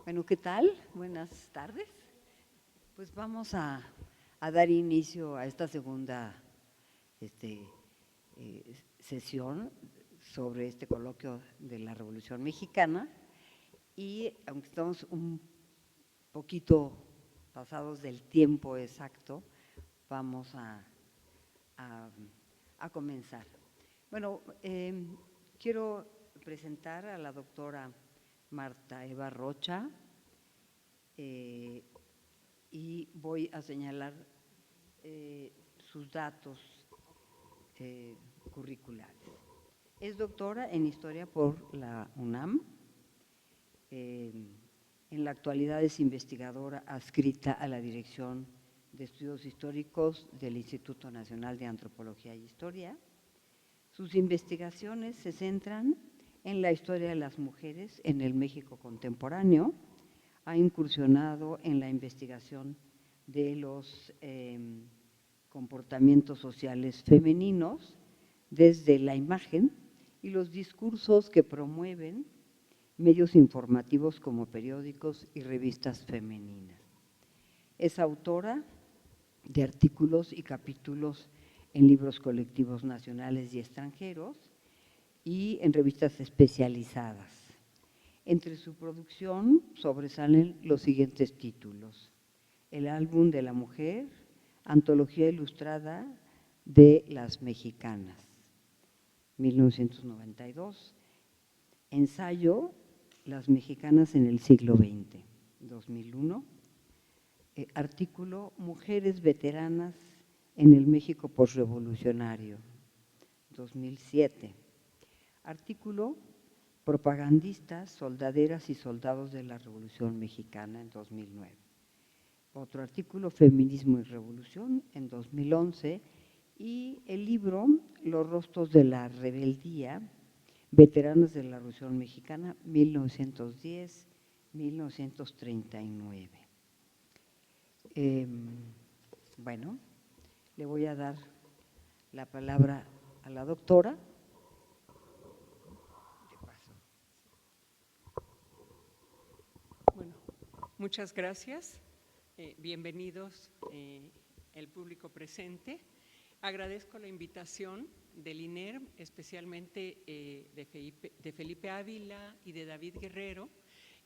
Bueno, ¿qué tal? Buenas tardes. Pues vamos a dar inicio a esta segunda este, sesión sobre este coloquio de la Revolución Mexicana y aunque estamos un poquito pasados del tiempo exacto, vamos a, a comenzar. Bueno, quiero presentar a la doctora Marta Eva Rocha, y voy a señalar sus datos curriculares. Es doctora en Historia por la UNAM. En la actualidad es investigadora adscrita a la Dirección de Estudios Históricos del Instituto Nacional de Antropología e Historia. Sus investigaciones se centran en la historia de las mujeres en el México contemporáneo. Ha incursionado en la investigación de los comportamientos sociales femeninos desde la imagen y los discursos que promueven medios informativos como periódicos y revistas femeninas. Es autora de artículos y capítulos en libros colectivos nacionales y extranjeros y en revistas especializadas. Entre su producción sobresalen los siguientes títulos: El álbum de la mujer, Antología ilustrada de las mexicanas, 1992, Ensayo, Las mexicanas en el siglo XX, 2001, artículo Mujeres veteranas en el México posrevolucionario, 2007, artículo Propagandistas, soldaderas y soldados de la Revolución Mexicana, en 2009. Otro artículo, Feminismo y Revolución, en 2011, y el libro Los rostros de la rebeldía, veteranas de la Revolución Mexicana, 1910-1939. Bueno, le voy a dar la palabra a la doctora. Bueno, muchas gracias. Bienvenidos el público presente. Agradezco la invitación del INER, especialmente de Felipe Ávila y de David Guerrero,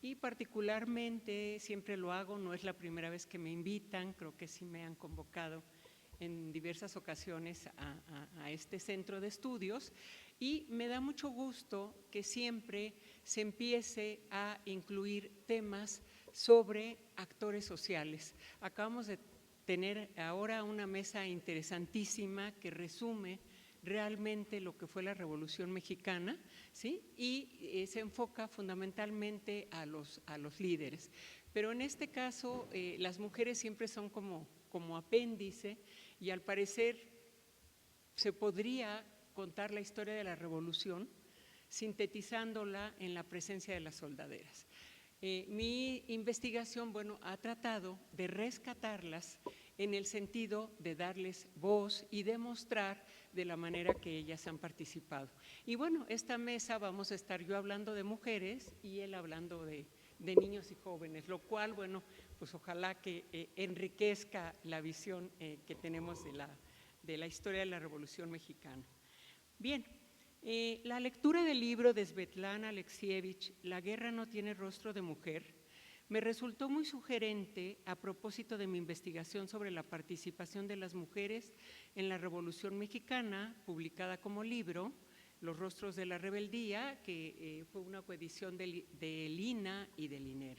y particularmente, siempre lo hago, no es la primera vez que me invitan, creo que sí me han convocado en diversas ocasiones a este centro de estudios, y me da mucho gusto que siempre se empiece a incluir temas sobre actores sociales. Acabamos de tener ahora una mesa interesantísima que resume realmente lo que fue la Revolución Mexicana, ¿sí? Y se enfoca fundamentalmente a los líderes. Pero en este caso, las mujeres siempre son como apéndice, y al parecer se podría contar la historia de la Revolución sintetizándola en la presencia de las soldaderas. Mi investigación, bueno, ha tratado de rescatarlas en el sentido de darles voz y demostrar de la manera que ellas han participado. Y bueno, esta mesa vamos a estar yo hablando de mujeres y él hablando de niños y jóvenes, lo cual, bueno, pues ojalá que enriquezca la visión que tenemos de la historia de la Revolución Mexicana. Bien. La lectura del libro de Svetlana Alexievich, La guerra no tiene rostro de mujer, me resultó muy sugerente a propósito de mi investigación sobre la participación de las mujeres en la Revolución Mexicana, publicada como libro, Los rostros de la rebeldía, que fue una coedición de Lina y del INER.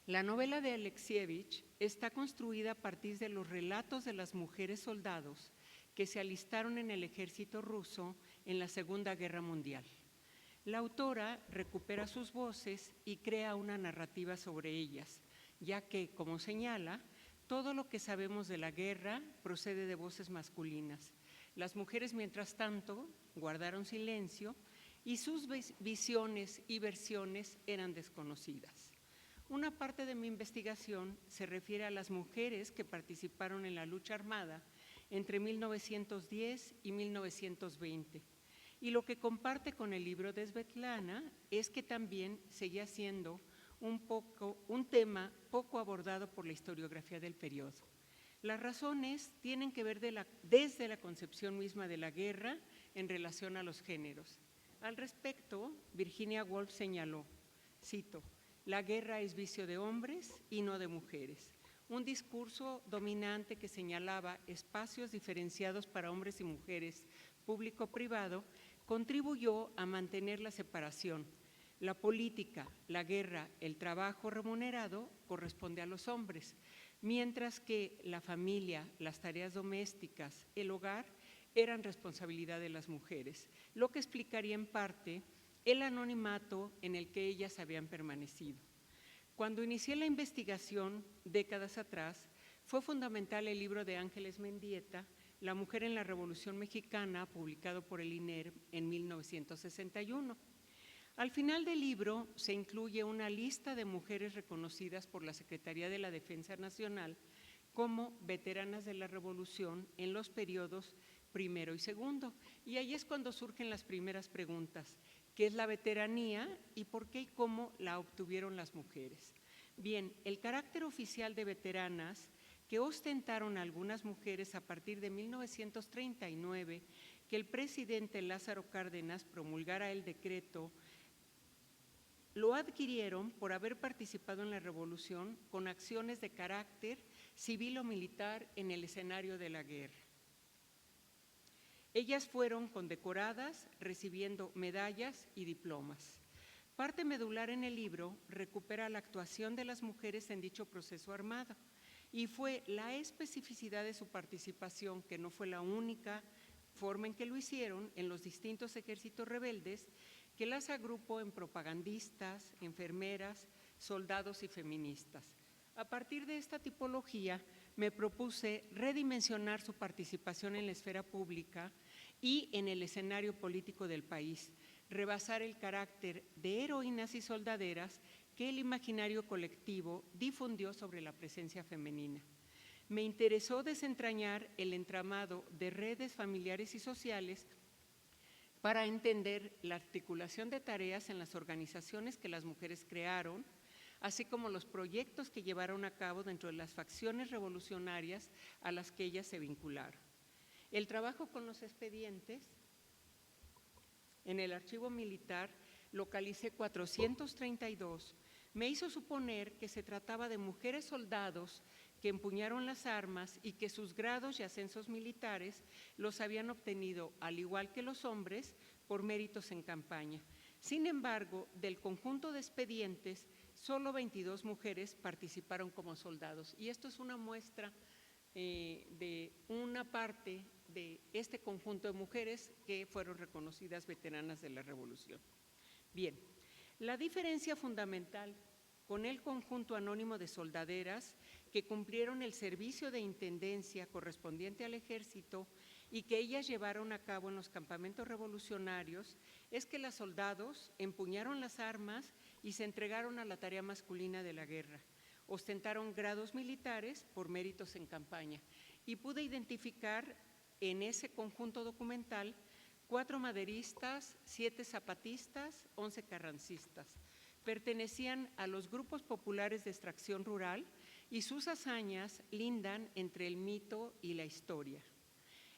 La novela de Alexievich está construida a partir de los relatos de las mujeres soldados que se alistaron en el ejército ruso en la Segunda Guerra Mundial. La autora recupera sus voces y crea una narrativa sobre ellas, ya que, como señala, todo lo que sabemos de la guerra procede de voces masculinas. Las mujeres, mientras tanto, guardaron silencio y sus visiones y versiones eran desconocidas. Una parte de mi investigación se refiere a las mujeres que participaron en la lucha armada entre 1910 y 1920. Y lo que comparte con el libro de Svetlana es que también seguía siendo un tema poco abordado por la historiografía del periodo. Las razones tienen que ver desde la concepción misma de la guerra en relación a los géneros. Al respecto, Virginia Woolf señaló, cito, «La guerra es vicio de hombres y no de mujeres». Un discurso dominante que señalaba espacios diferenciados para hombres y mujeres, público-privado, contribuyó a mantener la separación. La política, la guerra, el trabajo remunerado corresponde a los hombres, mientras que la familia, las tareas domésticas, el hogar eran responsabilidad de las mujeres, lo que explicaría en parte el anonimato en el que ellas habían permanecido. Cuando inicié la investigación, décadas atrás, fue fundamental el libro de Ángeles Mendieta, La mujer en la Revolución Mexicana, publicado por el INER en 1961. Al final del libro se incluye una lista de mujeres reconocidas por la Secretaría de la Defensa Nacional como veteranas de la Revolución en los periodos primero y segundo. Y ahí es cuando surgen las primeras preguntas. ¿Qué es la veteranía y por qué y cómo la obtuvieron las mujeres? Bien, el carácter oficial de veteranas que ostentaron algunas mujeres a partir de 1939, que el presidente Lázaro Cárdenas promulgara el decreto, lo adquirieron por haber participado en la revolución con acciones de carácter civil o militar en el escenario de la guerra. Ellas fueron condecoradas recibiendo medallas y diplomas. Parte medular en el libro recupera la actuación de las mujeres en dicho proceso armado y fue la especificidad de su participación, que no fue la única forma en que lo hicieron en los distintos ejércitos rebeldes, que las agrupó en propagandistas, enfermeras, soldados y feministas. A partir de esta tipología, me propuse redimensionar su participación en la esfera pública y en el escenario político del país, rebasar el carácter de heroínas y soldaderas que el imaginario colectivo difundió sobre la presencia femenina. Me interesó desentrañar el entramado de redes familiares y sociales para entender la articulación de tareas en las organizaciones que las mujeres crearon, así como los proyectos que llevaron a cabo dentro de las facciones revolucionarias a las que ellas se vincularon. El trabajo con los expedientes. En el archivo militar localicé 432. Me hizo suponer que se trataba de mujeres soldados que empuñaron las armas y que sus grados y ascensos militares los habían obtenido, al igual que los hombres, por méritos en campaña. Sin embargo, del conjunto de expedientes, solo 22 mujeres participaron como soldados. Y esto es una muestra de una parte de este conjunto de mujeres que fueron reconocidas veteranas de la Revolución. Bien, la diferencia fundamental con el conjunto anónimo de soldaderas que cumplieron el servicio de intendencia correspondiente al ejército y que ellas llevaron a cabo en los campamentos revolucionarios es que las soldados empuñaron las armas y se entregaron a la tarea masculina de la guerra. Ostentaron grados militares por méritos en campaña y pude identificar en ese conjunto documental 4 maderistas, 7 zapatistas, 11 carrancistas. Pertenecían a los grupos populares de extracción rural y sus hazañas lindan entre el mito y la historia.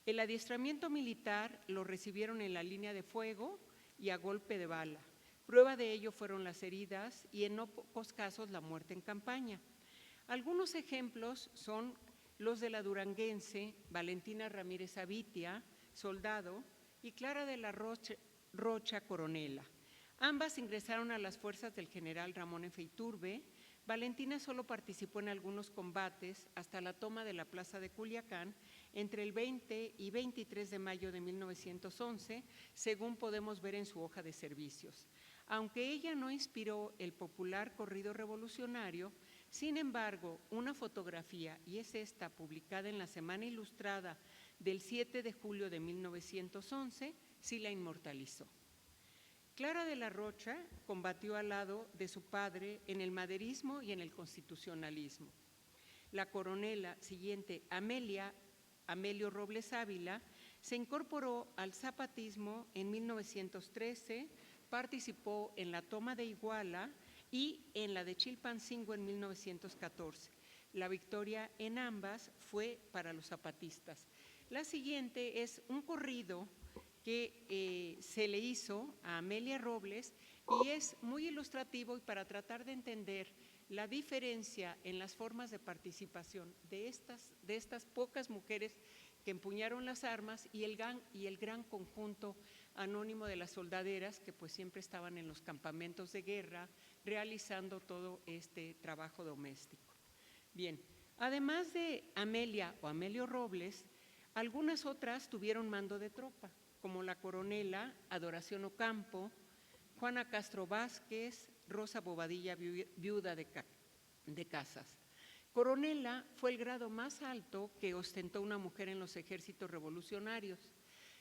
El adiestramiento militar lo recibieron en la línea de fuego y a golpe de bala. Prueba de ello fueron las heridas y en no pocos casos la muerte en campaña. Algunos ejemplos son los de la duranguense Valentina Ramírez Avitia, soldado, y Clara de la Rocha, coronela. Ambas ingresaron a las fuerzas del general Ramón F. Iturbe. Valentina solo participó en algunos combates hasta la toma de la plaza de Culiacán entre el 20 y 23 de mayo de 1911, según podemos ver en su hoja de servicios. Aunque ella no inspiró el popular corrido revolucionario, sin embargo, una fotografía, y es esta, publicada en la Semana Ilustrada del 7 de julio de 1911, sí la inmortalizó. Clara de la Rocha combatió al lado de su padre en el maderismo y en el constitucionalismo. La coronela siguiente, Amelio Robles Ávila, se incorporó al zapatismo en 1913, participó en la toma de Iguala y en la de Chilpancingo en 1914. La victoria en ambas fue para los zapatistas. La siguiente es un corrido que se le hizo a Amelia Robles y es muy ilustrativo y para tratar de entender la diferencia en las formas de participación de estas pocas mujeres que empuñaron las armas y el gran conjunto anónimo de las soldaderas que pues siempre estaban en los campamentos de guerra realizando todo este trabajo doméstico. Bien, además de Amelia o Amelio Robles, algunas otras tuvieron mando de tropa, como la coronela Adoración Ocampo, Juana Castro Vázquez, Rosa Bobadilla, viuda de Casas. Coronela fue el grado más alto que ostentó una mujer en los ejércitos revolucionarios.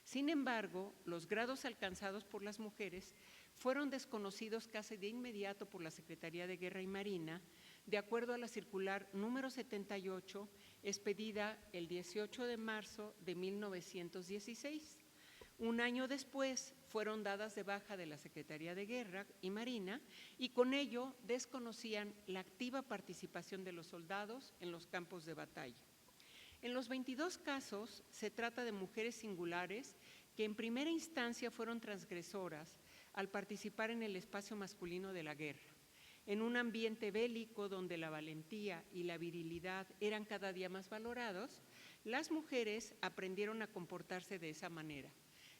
Sin embargo, los grados alcanzados por las mujeres fueron desconocidos casi de inmediato por la Secretaría de Guerra y Marina, de acuerdo a la circular número 78, expedida el 18 de marzo de 1916. Un año después fueron dadas de baja de la Secretaría de Guerra y Marina y con ello desconocían la activa participación de los soldados en los campos de batalla. En los 22 casos se trata de mujeres singulares que en primera instancia fueron transgresoras al participar en el espacio masculino de la guerra. En un ambiente bélico donde la valentía y la virilidad eran cada día más valorados, las mujeres aprendieron a comportarse de esa manera.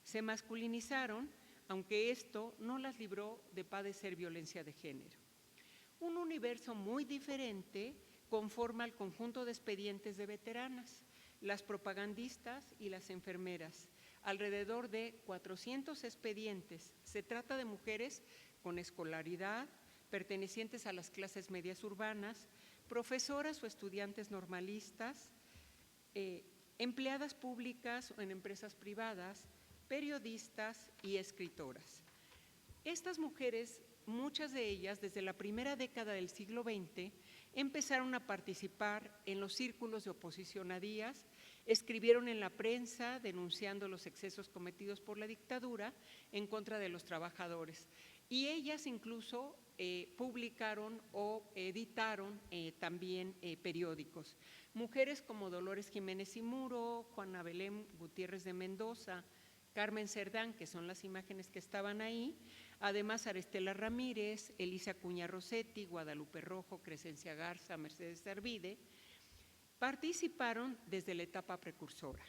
Se masculinizaron, aunque esto no las libró de padecer violencia de género. Un universo muy diferente conforma el conjunto de expedientes de veteranas, las propagandistas y las enfermeras. Alrededor de 400 expedientes. Se trata de mujeres con escolaridad, pertenecientes a las clases medias urbanas, profesoras o estudiantes normalistas, empleadas públicas o en empresas privadas, periodistas y escritoras. Estas mujeres, muchas de ellas desde la primera década del siglo XX, empezaron a participar en los círculos de oposición a Díaz, escribieron en la prensa denunciando los excesos cometidos por la dictadura en contra de los trabajadores y ellas incluso publicaron o editaron también periódicos. Mujeres como Dolores Jiménez y Muro, Juana Belén Gutiérrez de Mendoza, Carmen Cerdán, que son las imágenes que estaban ahí, además Arestela Ramírez, Elisa Cuña Rossetti, Guadalupe Rojo, Crescencia Garza, Mercedes Arvide, participaron desde la etapa precursora.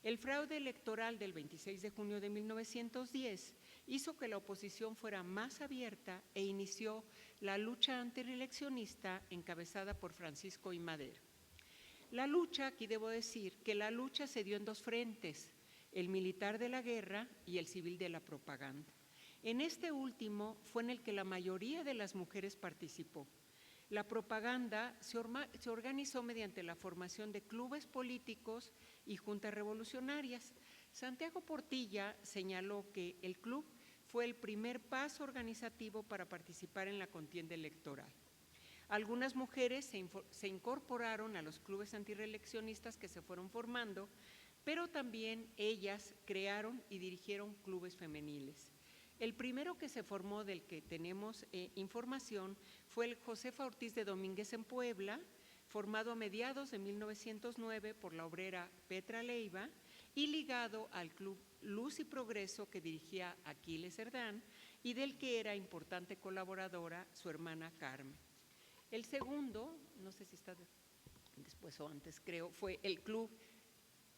El fraude electoral del 26 de junio de 1910 hizo que la oposición fuera más abierta e inició la lucha antireeleccionista encabezada por Francisco I. Madero. La lucha, aquí debo decir que la lucha se dio en dos frentes, el militar de la guerra y el civil de la propaganda. En este último fue en el que la mayoría de las mujeres participó. La propaganda se organizó mediante la formación de clubes políticos y juntas revolucionarias. Santiago Portilla señaló que el club fue el primer paso organizativo para participar en la contienda electoral. Algunas mujeres se incorporaron a los clubes antireeleccionistas que se fueron formando, pero también ellas crearon y dirigieron clubes femeniles. El primero que se formó, del que tenemos información, fue el Josefa Ortiz de Domínguez en Puebla, formado a mediados de 1909 por la obrera Petra Leiva y ligado al Club Luz y Progreso que dirigía Aquiles Cerdán y del que era importante colaboradora su hermana Carmen. El segundo, no sé si está después o antes creo, fue el Club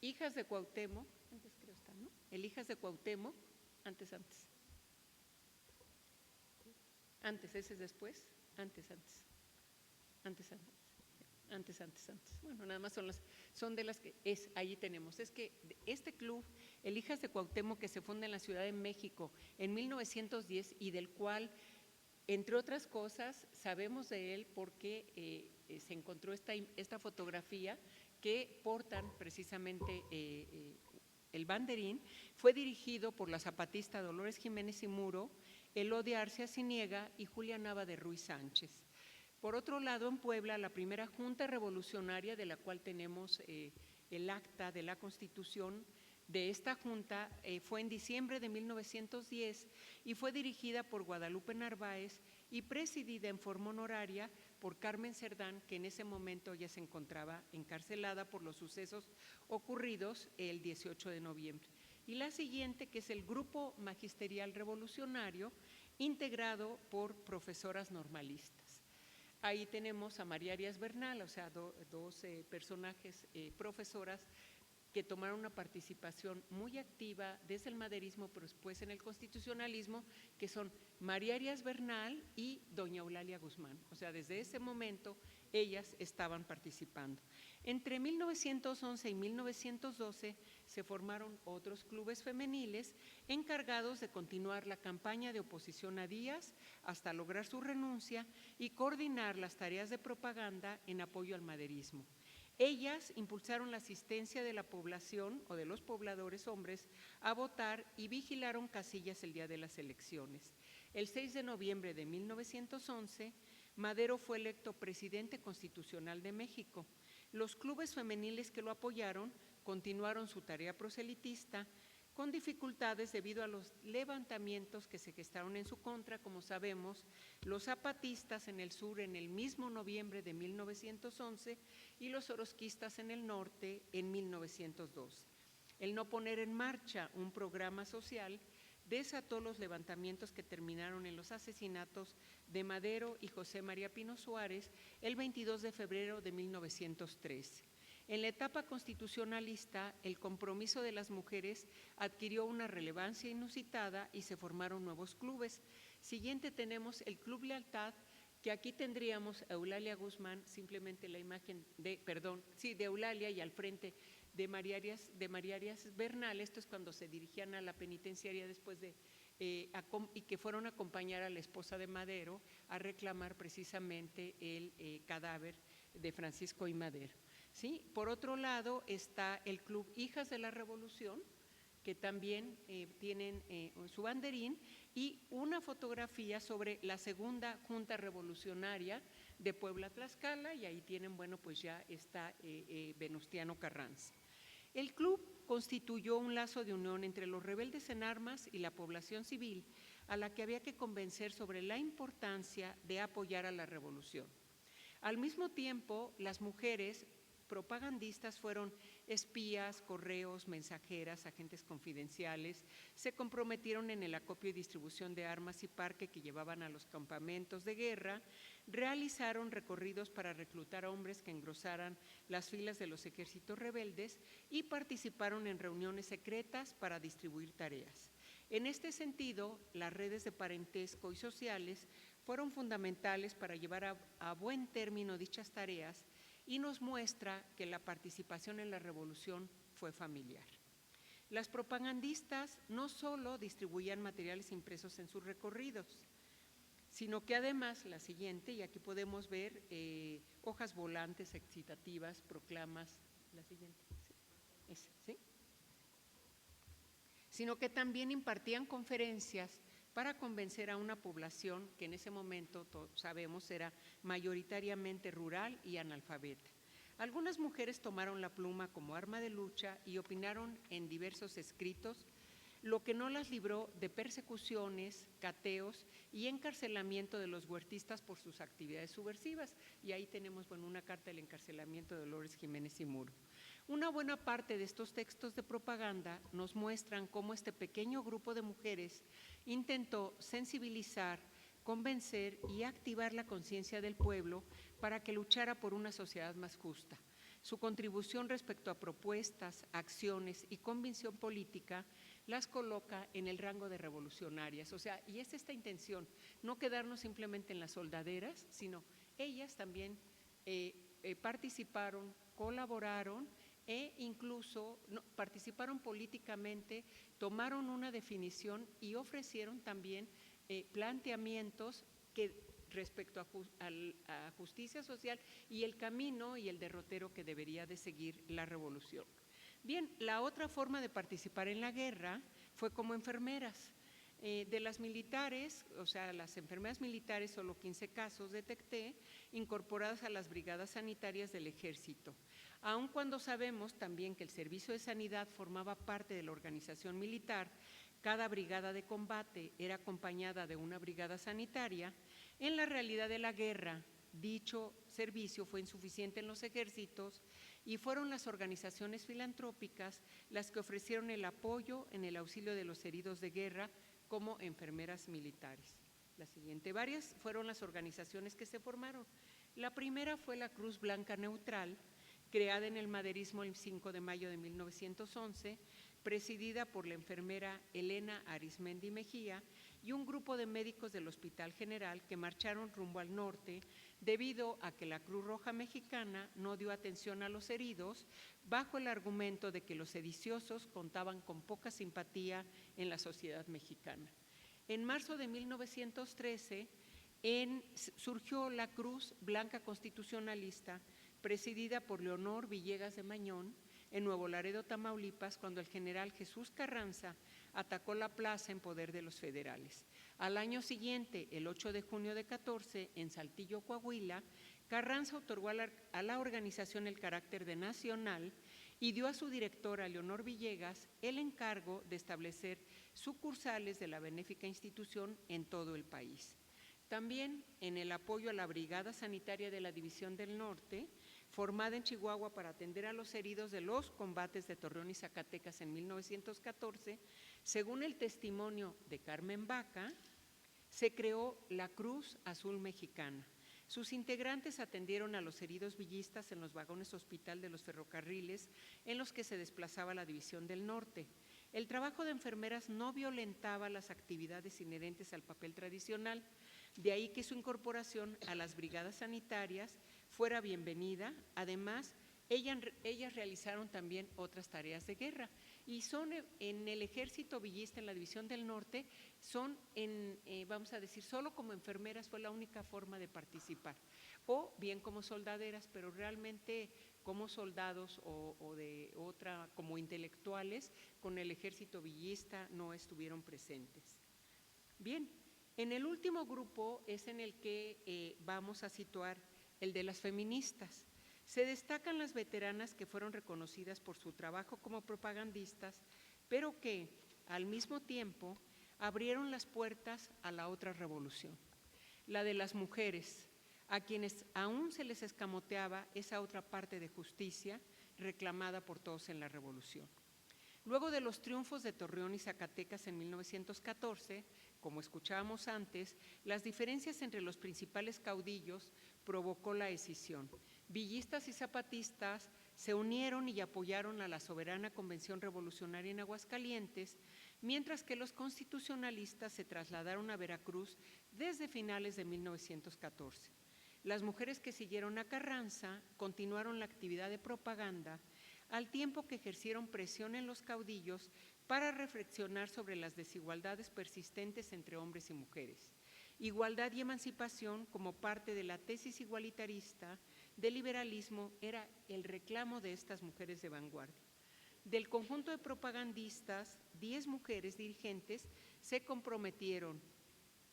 Hijas de Cuauhtémoc, antes creo está, ¿no? El Hijas de Cuauhtémoc, antes. Antes, ese es después, antes. Bueno, nada más son de las que ahí tenemos. Es que este club, el Hijas de Cuauhtémoc, que se funda en la Ciudad de México en 1910 y del cual, entre otras cosas, sabemos de él porque se encontró esta fotografía que portan precisamente el banderín, fue dirigido por la zapatista Dolores Jiménez y Muro, Elodia Arcia Siniega y Julia Nava de Ruiz Sánchez. Por otro lado, en Puebla, la primera junta revolucionaria de la cual tenemos el acta de la Constitución de esta junta fue en diciembre de 1910 y fue dirigida por Guadalupe Narváez y presidida en forma honoraria por Carmen Cerdán, que en ese momento ya se encontraba encarcelada por los sucesos ocurridos el 18 de noviembre. Y la siguiente, que es el Grupo Magisterial Revolucionario, integrado por profesoras normalistas. Ahí tenemos a María Arias Bernal, o sea, dos personajes, profesoras, que tomaron una participación muy activa desde el maderismo, pero después en el constitucionalismo, que son María Arias Bernal y doña Eulalia Guzmán. O sea, desde ese momento ellas estaban participando. Entre 1911 y 1912 se formaron otros clubes femeniles encargados de continuar la campaña de oposición a Díaz hasta lograr su renuncia y coordinar las tareas de propaganda en apoyo al maderismo. Ellas impulsaron la asistencia de la población o de los pobladores hombres a votar y vigilaron casillas el día de las elecciones. El 6 de noviembre de 1911, Madero fue electo presidente constitucional de México. Los clubes femeniles que lo apoyaron continuaron su tarea proselitista con dificultades debido a los levantamientos que se gestaron en su contra. Como sabemos, los zapatistas en el sur en el mismo noviembre de 1911 y los orozquistas en el norte en 1912. El no poner en marcha un programa social desató los levantamientos que terminaron en los asesinatos de Madero y José María Pino Suárez el 22 de febrero de 1913. En la etapa constitucionalista, el compromiso de las mujeres adquirió una relevancia inusitada y se formaron nuevos clubes. Siguiente tenemos el Club Lealtad, que aquí tendríamos a Eulalia Guzmán, simplemente la imagen de Eulalia y al frente de María Arias Bernal. Esto es cuando se dirigían a la penitenciaria después de y que fueron a acompañar a la esposa de Madero a reclamar precisamente el cadáver de Francisco I. Madero. ¿Sí? Por otro lado está el Club Hijas de la Revolución, que también tienen su banderín y una fotografía sobre la segunda Junta Revolucionaria de Puebla-Tlaxcala, y ahí tienen, bueno, pues ya está Venustiano Carranza. El club constituyó un lazo de unión entre los rebeldes en armas y la población civil, a la que había que convencer sobre la importancia de apoyar a la revolución. Al mismo tiempo, las mujeres propagandistas fueron espías, correos, mensajeras, agentes confidenciales, se comprometieron en el acopio y distribución de armas y parque que llevaban a los campamentos de guerra, realizaron recorridos para reclutar a hombres que engrosaran las filas de los ejércitos rebeldes y participaron en reuniones secretas para distribuir tareas. En este sentido, las redes de parentesco y sociales fueron fundamentales para llevar a buen término dichas tareas y nos muestra que la participación en la revolución fue familiar. Las propagandistas no solo distribuían materiales impresos en sus recorridos, sino que además, la siguiente, y aquí podemos ver hojas volantes excitativas, proclamas, la siguiente, ¿sí? Sino que también impartían conferencias para convencer a una población que en ese momento, todos sabemos, era mayoritariamente rural y analfabeta. Algunas mujeres tomaron la pluma como arma de lucha y opinaron en diversos escritos, lo que no las libró de persecuciones, cateos y encarcelamiento de los huertistas por sus actividades subversivas. Y ahí tenemos, bueno, una carta del encarcelamiento de Dolores Jiménez y Muro. Una buena parte de estos textos de propaganda nos muestran cómo este pequeño grupo de mujeres intentó sensibilizar, convencer y activar la conciencia del pueblo para que luchara por una sociedad más justa. Su contribución respecto a propuestas, acciones y convicción política las coloca en el rango de revolucionarias. O sea, y es esta intención, no quedarnos simplemente en las soldaderas, sino ellas también participaron, colaboraron e incluso participaron políticamente, tomaron una definición y ofrecieron también planteamientos que respecto a justicia social y el camino y el derrotero que debería de seguir la revolución. Bien, la otra forma de participar en la guerra fue como enfermeras. De las militares, o sea, las enfermeras militares, solo 15 casos detecté, incorporadas a las brigadas sanitarias del Ejército. Aun cuando sabemos también que el Servicio de Sanidad formaba parte de la organización militar, cada brigada de combate era acompañada de una brigada sanitaria, en la realidad de la guerra, dicho servicio fue insuficiente en los ejércitos y fueron las organizaciones filantrópicas las que ofrecieron el apoyo en el auxilio de los heridos de guerra como enfermeras militares. La siguiente, varias fueron las organizaciones que se formaron. La primera fue la Cruz Blanca Neutral, creada en el maderismo el 5 de mayo de 1911, presidida por la enfermera Elena Arismendi Mejía y un grupo de médicos del Hospital General que marcharon rumbo al norte debido a que la Cruz Roja Mexicana no dio atención a los heridos bajo el argumento de que los sediciosos contaban con poca simpatía en la sociedad mexicana. En marzo de 1913 surgió la Cruz Blanca Constitucionalista, presidida por Leonor Villegas de Mañón, en Nuevo Laredo, Tamaulipas, cuando el general Jesús Carranza atacó la plaza en poder de los federales. Al año siguiente, el 8 de junio de 14, en Saltillo, Coahuila, Carranza otorgó a la organización el carácter de nacional y dio a su directora, Leonor Villegas, el encargo de establecer sucursales de la benéfica institución en todo el país. También en el apoyo a la Brigada Sanitaria de la División del Norte, formada en Chihuahua para atender a los heridos de los combates de Torreón y Zacatecas en 1914, según el testimonio de Carmen Vaca, se creó la Cruz Azul Mexicana. Sus integrantes atendieron a los heridos villistas en los vagones hospital de los ferrocarriles en los que se desplazaba la División del Norte. El trabajo de enfermeras no violentaba las actividades inherentes al papel tradicional, de ahí que su incorporación a las brigadas sanitarias fuera bienvenida. Además, ellas realizaron también otras tareas de guerra y son en el ejército villista en la División del Norte, son vamos a decir, solo como enfermeras fue la única forma de participar, o bien como soldaderas, pero realmente como soldados o de otra, como intelectuales, con el ejército villista no estuvieron presentes. Bien, en el último grupo es en el que vamos a situar el de las feministas. Se destacan las veteranas que fueron reconocidas por su trabajo como propagandistas, pero que al mismo tiempo abrieron las puertas a la otra revolución, la de las mujeres, a quienes aún se les escamoteaba esa otra parte de justicia reclamada por todos en la revolución. Luego de los triunfos de Torreón y Zacatecas en 1914, como escuchábamos antes, las diferencias entre los principales caudillos provocó la escisión. Villistas y zapatistas se unieron y apoyaron a la soberana Convención Revolucionaria en Aguascalientes, mientras que los constitucionalistas se trasladaron a Veracruz desde finales de 1914. Las mujeres que siguieron a Carranza continuaron la actividad de propaganda al tiempo que ejercieron presión en los caudillos para reflexionar sobre las desigualdades persistentes entre hombres y mujeres. Igualdad y emancipación, como parte de la tesis igualitarista del liberalismo, era el reclamo de estas mujeres de vanguardia. Del conjunto de propagandistas, 10 mujeres dirigentes se comprometieron,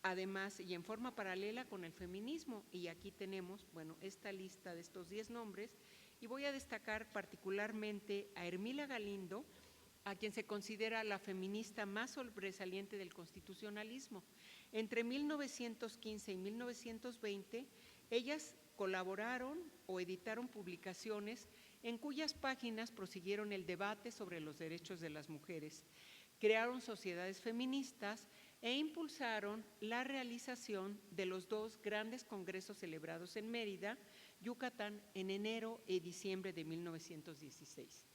además y en forma paralela, con el feminismo, y aquí tenemos, bueno, esta lista de estos 10 nombres, y voy a destacar particularmente a Hermila Galindo, a quien se considera la feminista más sobresaliente del constitucionalismo. Entre 1915 y 1920, ellas colaboraron o editaron publicaciones en cuyas páginas prosiguieron el debate sobre los derechos de las mujeres. Crearon sociedades feministas e impulsaron la realización de los 2 grandes congresos celebrados en Mérida, Yucatán, en enero y diciembre de 1916.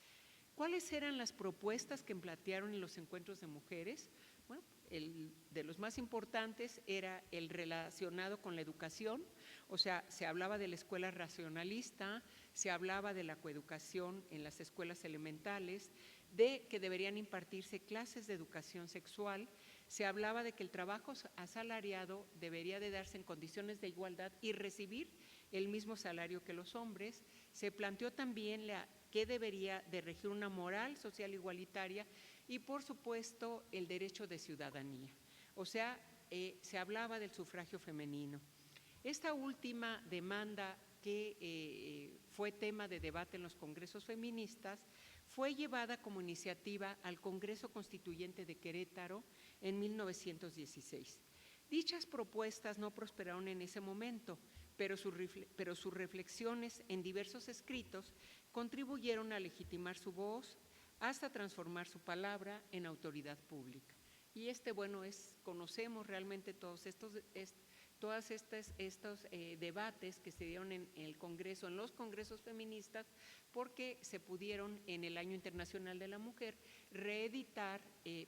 ¿Cuáles eran las propuestas que plantearon en los encuentros de mujeres? Bueno, el de los más importantes era el relacionado con la educación, o sea, se hablaba de la escuela racionalista, se hablaba de la coeducación en las escuelas elementales, de que deberían impartirse clases de educación sexual, se hablaba de que el trabajo asalariado debería de darse en condiciones de igualdad y recibir el mismo salario que los hombres. Se planteó también que debería de regir una moral social igualitaria y, por supuesto, el derecho de ciudadanía. O sea, se hablaba del sufragio femenino. Esta última demanda que fue tema de debate en los congresos feministas fue llevada como iniciativa al Congreso Constituyente de Querétaro en 1916. Dichas propuestas no prosperaron en ese momento, pero sus reflexiones en diversos escritos contribuyeron a legitimar su voz hasta transformar su palabra en autoridad pública. Y conocemos realmente todos estos debates que se dieron en el Congreso, en los congresos feministas, porque se pudieron en el Año Internacional de la Mujer reeditar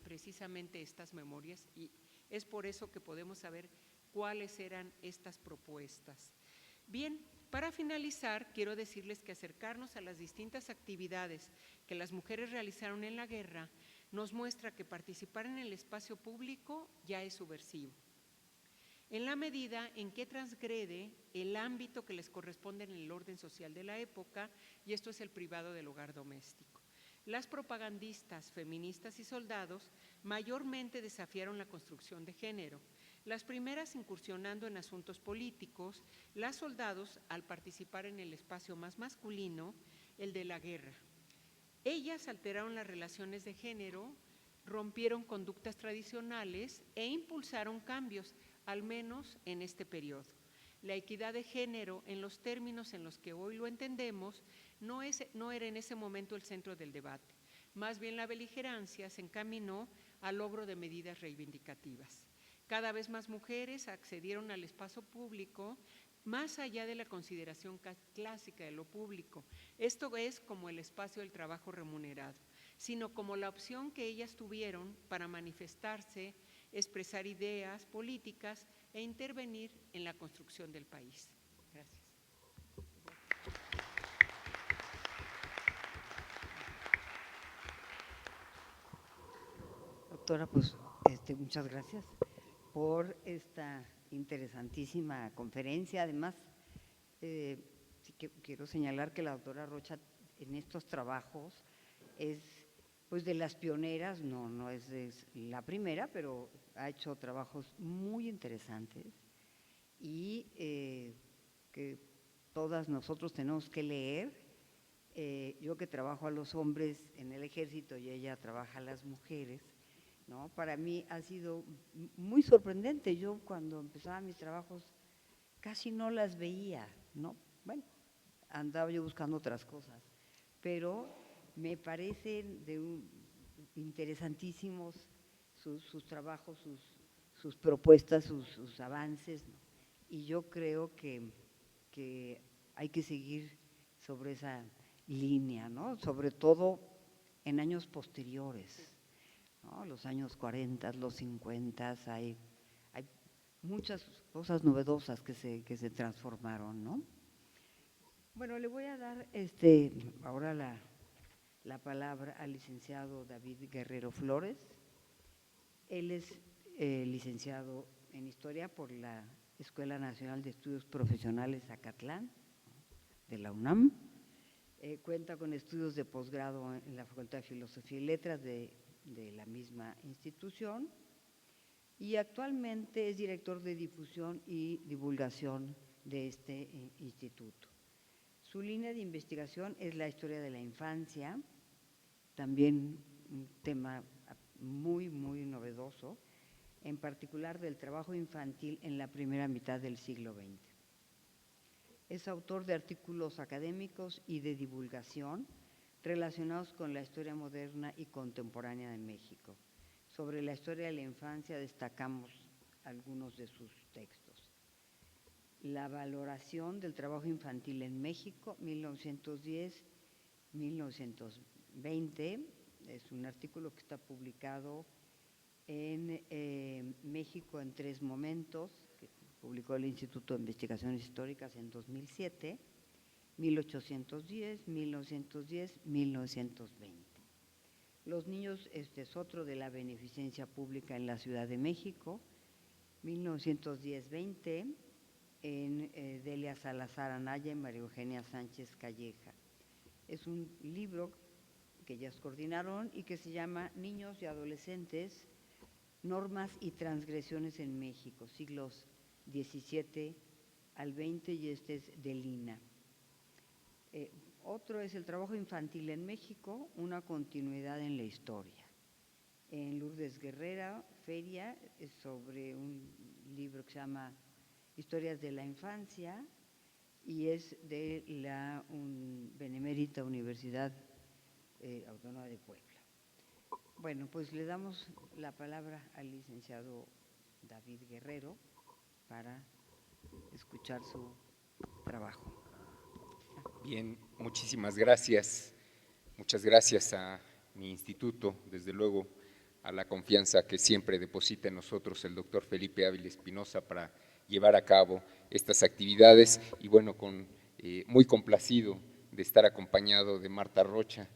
precisamente estas memorias, y es por eso que podemos saber cuáles eran estas propuestas. Bien, para finalizar, quiero decirles que acercarnos a las distintas actividades que las mujeres realizaron en la guerra nos muestra que participar en el espacio público ya es subversivo, en la medida en que transgrede el ámbito que les corresponde en el orden social de la época, y esto es el privado del hogar doméstico. Las propagandistas, feministas y soldados mayormente desafiaron la construcción de género, las primeras incursionando en asuntos políticos, las soldados al participar en el espacio más masculino, el de la guerra. Ellas alteraron las relaciones de género, rompieron conductas tradicionales e impulsaron cambios, al menos en este periodo. La equidad de género, en los términos en los que hoy lo entendemos, no era en ese momento el centro del debate. Más bien la beligerancia se encaminó al logro de medidas reivindicativas. Cada vez más mujeres accedieron al espacio público más allá de la consideración clásica de lo público. Esto es como el espacio del trabajo remunerado, sino como la opción que ellas tuvieron para manifestarse, expresar ideas políticas e intervenir en la construcción del país. Gracias. Doctora, pues muchas gracias por esta interesantísima conferencia. Además, sí que quiero señalar que la doctora Rocha en estos trabajos es pues de las pioneras, no es la primera, pero ha hecho trabajos muy interesantes y que todas nosotros tenemos que leer. Yo que trabajo a los hombres en el ejército y ella trabaja a las mujeres, ¿no? Para mí ha sido muy sorprendente. Yo cuando empezaba mis trabajos casi no las veía, ¿no? Bueno, andaba yo buscando otras cosas, pero me parecen interesantísimos sus trabajos, sus propuestas, sus avances, ¿no? Y yo creo que hay que seguir sobre esa línea, ¿no? Sobre todo en años posteriores, ¿no? Los años 40, los 50, hay muchas cosas novedosas que se transformaron, ¿no? Bueno, le voy a dar ahora la palabra al licenciado David Guerrero Flores. Él es licenciado en Historia por la Escuela Nacional de Estudios Profesionales Zacatlán, de la UNAM. Cuenta con estudios de posgrado en la Facultad de Filosofía y Letras de la misma institución y actualmente es director de difusión y divulgación de este instituto. Su línea de investigación es la historia de la infancia, también un tema muy, muy novedoso, en particular del trabajo infantil en la primera mitad del siglo XX. Es autor de artículos académicos y de divulgación relacionados con la historia moderna y contemporánea de México. Sobre la historia de la infancia destacamos algunos de sus textos. La valoración del trabajo infantil en México, 1910-1920, es un artículo que está publicado en México en 3 momentos, que publicó el Instituto de Investigaciones Históricas en 2007, 1810, 1910, 1920. Los niños, es otro de la beneficencia pública en la Ciudad de México, 1910-20, en Delia Salazar Anaya y María Eugenia Sánchez Calleja. Es un libro que ellas coordinaron y que se llama Niños y Adolescentes Normas y transgresiones en México, siglos XVII al XX, y este es de Lina. Otro es El trabajo infantil en México, una continuidad en la historia. En Lourdes Guerrera, Feria, es sobre un libro que se llama Historias de la Infancia, y es de la Benemérita Universidad Autónoma de Puebla. Bueno, pues le damos la palabra al licenciado David Guerrero para escuchar su trabajo. Bien, muchísimas gracias. Muchas gracias a mi instituto, desde luego a la confianza que siempre deposita en nosotros el doctor Felipe Ávila Espinosa para llevar a cabo estas actividades, y bueno, muy complacido de estar acompañado de Marta Rocha,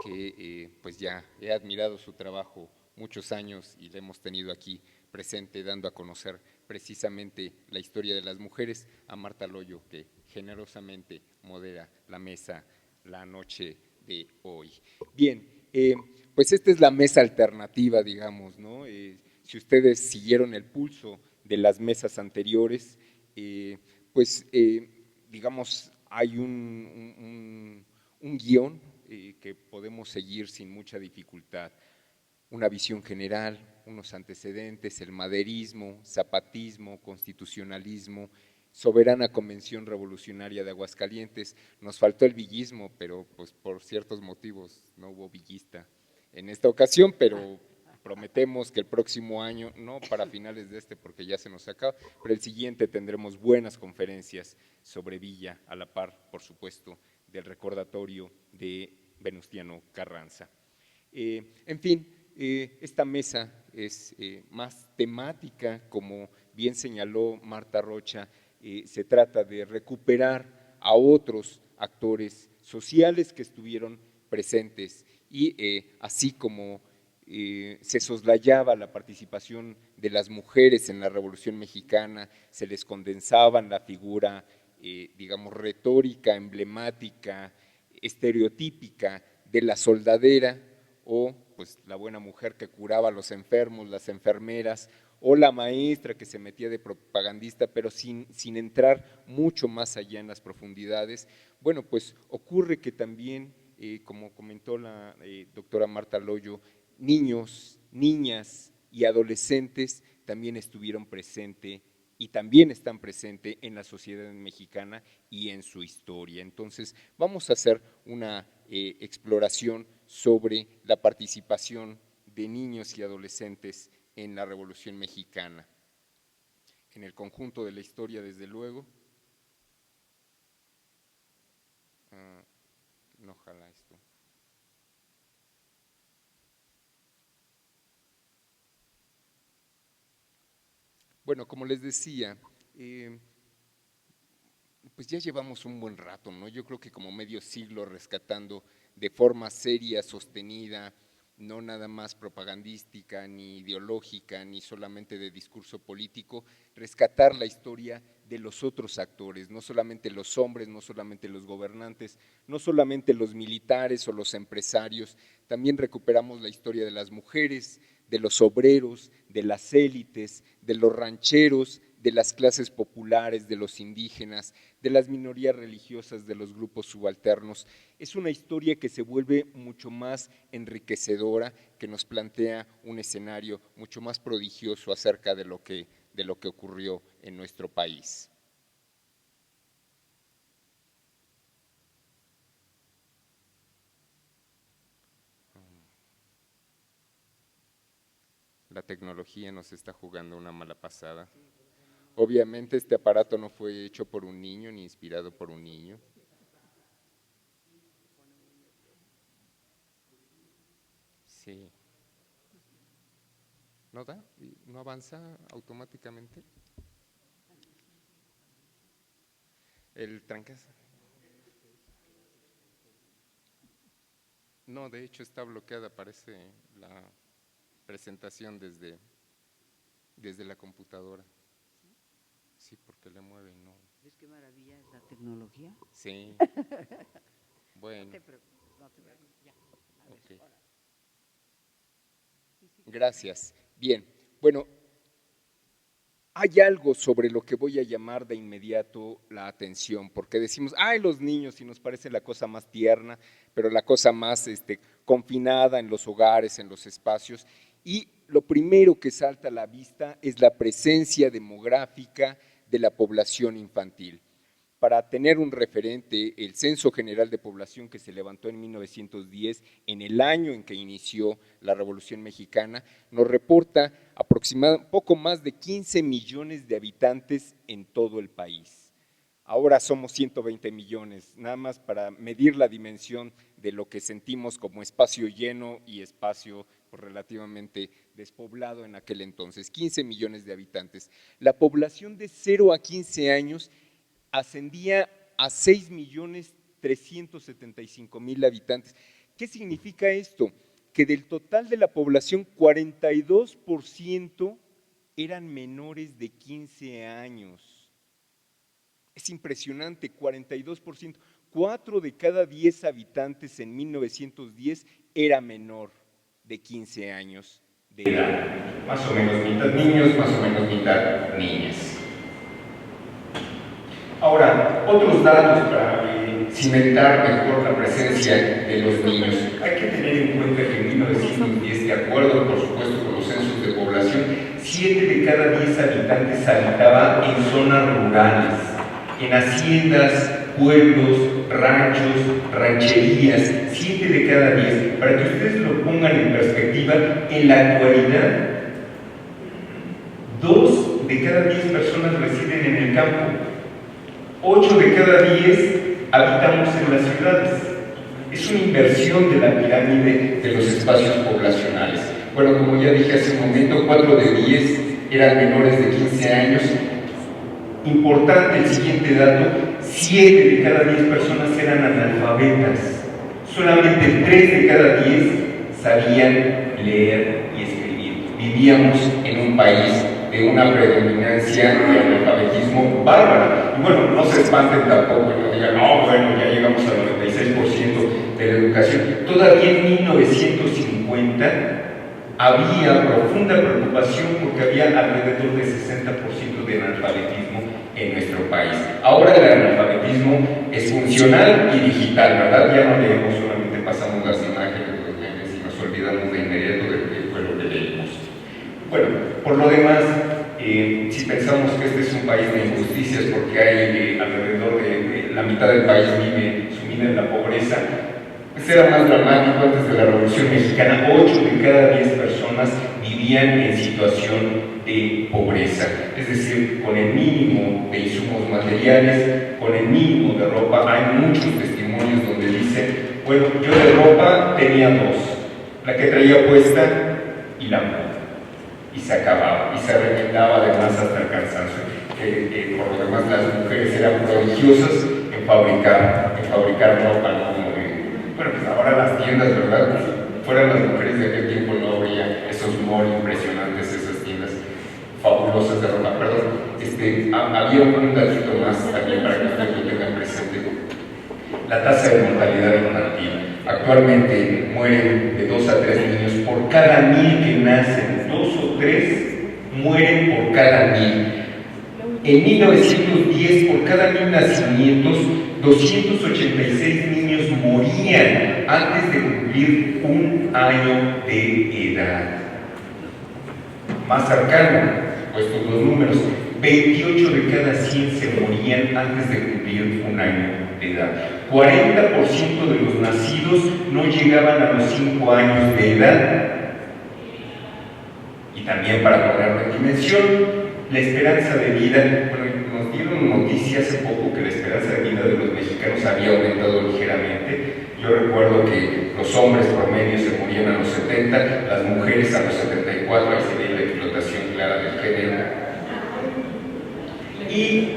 que pues ya he admirado su trabajo muchos años y la hemos tenido aquí presente dando a conocer precisamente la historia de las mujeres, a Marta Loyo, que generosamente modera la mesa la noche de hoy. Bien, pues esta es la mesa alternativa, digamos, ¿no? Si ustedes siguieron el pulso de las mesas anteriores, pues digamos, hay un guión que podemos seguir sin mucha dificultad. Una visión general, unos antecedentes, el maderismo, zapatismo, constitucionalismo, soberana convención revolucionaria de Aguascalientes. Nos faltó el villismo, pero pues por ciertos motivos no hubo villista en esta ocasión, pero prometemos que el próximo año, no para finales de este porque ya se nos acaba, pero el siguiente tendremos buenas conferencias sobre Villa, a la par, por supuesto, del recordatorio de Venustiano Carranza. En fin, esta mesa es más temática, como bien señaló Marta Rocha. Se trata de recuperar a otros actores sociales que estuvieron presentes, y así como se soslayaba la participación de las mujeres en la Revolución Mexicana, se les condensaba en la figura, digamos, retórica, emblemática, estereotípica de la soldadera, o pues la buena mujer que curaba a los enfermos, las enfermeras, o la maestra que se metía de propagandista, pero sin entrar mucho más allá en las profundidades. Bueno, pues ocurre que también, como comentó la doctora Marta Loyo, niños, niñas y adolescentes también estuvieron presentes y también están presentes en la sociedad mexicana y en su historia. Entonces, vamos a hacer una exploración sobre la participación de niños y adolescentes en la Revolución Mexicana. En el conjunto de la historia, desde luego. No jala esto. Bueno, como les decía, pues ya llevamos un buen rato, ¿no? Yo creo que como medio siglo rescatando de forma seria, sostenida, no nada más propagandística, ni ideológica, ni solamente de discurso político, rescatar la historia de los otros actores, no solamente los hombres, no solamente los gobernantes, no solamente los militares o los empresarios, también recuperamos la historia de las mujeres, de los obreros, de las élites, de los rancheros, de las clases populares, de los indígenas, de las minorías religiosas, de los grupos subalternos. Es una historia que se vuelve mucho más enriquecedora, que nos plantea un escenario mucho más prodigioso acerca de lo que ocurrió en nuestro país. La tecnología nos está jugando una mala pasada. Obviamente este aparato no fue hecho por un niño ni inspirado por un niño. Sí. ¿No da? ¿No avanza automáticamente? ¿El trancas? No, de hecho está bloqueada, aparece la presentación desde la computadora. Sí, porque le mueve y no. ¿Ves qué maravilla es la tecnología? Sí. Bueno. No te preocupes, no te preocupes. Ya. Okay. Gracias. Bien, Bueno, hay algo sobre lo que voy a llamar de inmediato la atención, porque decimos, ¡ay, los niños! Y nos parece la cosa más tierna, pero la cosa más confinada en los hogares, en los espacios. Y lo primero que salta a la vista es la presencia demográfica de la población infantil. Para tener un referente, el Censo General de Población que se levantó en 1910, en el año en que inició la Revolución Mexicana, nos reporta aproximadamente poco más de 15 millones de habitantes en todo el país. Ahora somos 120 millones, nada más para medir la dimensión de lo que sentimos como espacio lleno y espacio relativamente despoblado en aquel entonces, 15 millones de habitantes. La población de 0 a 15 años ascendía a 6.375.000 habitantes. ¿Qué significa esto? Que del total de la población, 42% eran menores de 15 años. Es impresionante, 42%. 4 de cada 10 habitantes en 1910 era menor de 15 años de edad. Más o menos mitad niños, más o menos mitad niñas. Ahora, otros datos para cimentar mejor la presencia de los niños. Hay que tener en cuenta que en 1910, de acuerdo, por supuesto, con los censos de población, 7 de cada 10 habitantes habitaban en zonas rurales, en haciendas, pueblos, ranchos, rancherías, 7 de cada 10. Para que ustedes lo pongan en perspectiva, en la actualidad, 2 de cada 10 personas residen en el campo. 8 de cada 10 habitamos en las ciudades. Es una inversión de la pirámide de los espacios poblacionales. Bueno, como ya dije hace un momento, 4 de 10 eran menores de 15 años. Importante el siguiente dato, 7 de cada 10 personas eran analfabetas. Solamente 3 de cada 10 sabían leer y escribir. Vivíamos en un país de una predominancia de analfabetismo bárbara. Y bueno, no se espanten tampoco y no digan, no, bueno, ya llegamos al 96% de la educación. Todavía en 1950 había profunda preocupación porque había alrededor de 60% de analfabetismo en nuestro país. Ahora el analfabetismo es funcional y digital, ¿verdad? Ya no leemos, solamente pasamos las imágenes, los memes y nos olvidamos de inmediato de qué fue lo que leímos. Bueno, por lo demás, si pensamos que este es un país de injusticias porque hay alrededor de la mitad del país vive sumida en la pobreza, pues era más dramático antes de la Revolución Mexicana. 8 de cada 10 personas vivían en situación de pobreza, es decir, con el mínimo de insumos materiales, con el mínimo de ropa. Hay muchos testimonios donde dicen, bueno, yo de ropa tenía 2, la que traía puesta y la moda. Y se acababa, y se remendaba además hasta el cansancio. Por lo demás, las mujeres eran prodigiosas en fabricar ropa, ¿no? Bueno, pues ahora las tiendas, ¿verdad? Fueran las mujeres de aquel tiempo, no habría esos malls impresionantes, esas tiendas fabulosas de ropa. Perdón, había un datito más también para que ustedes lo tengan presente. La tasa de mortalidad infantil. Actualmente mueren de 2 a 3 niños por cada 1000 que nacen. 2 o 3 mueren por cada 1000. En 1910, por cada 1000 nacimientos, 286 niños morían antes de cumplir 1 año de edad. Más cercano, puestos los números, 28 de cada 100 se morían antes de cumplir 1 año de edad. 40% de los nacidos no llegaban a los 5 años de edad. Y también, para ponerlo en dimensión, la esperanza de vida, bueno, nos dieron noticia hace poco que la esperanza de vida de los mexicanos había aumentado ligeramente. Yo recuerdo que los hombres promedio se morían a los 70, las mujeres a los 74, ahí se ve la explotación clara del género. Y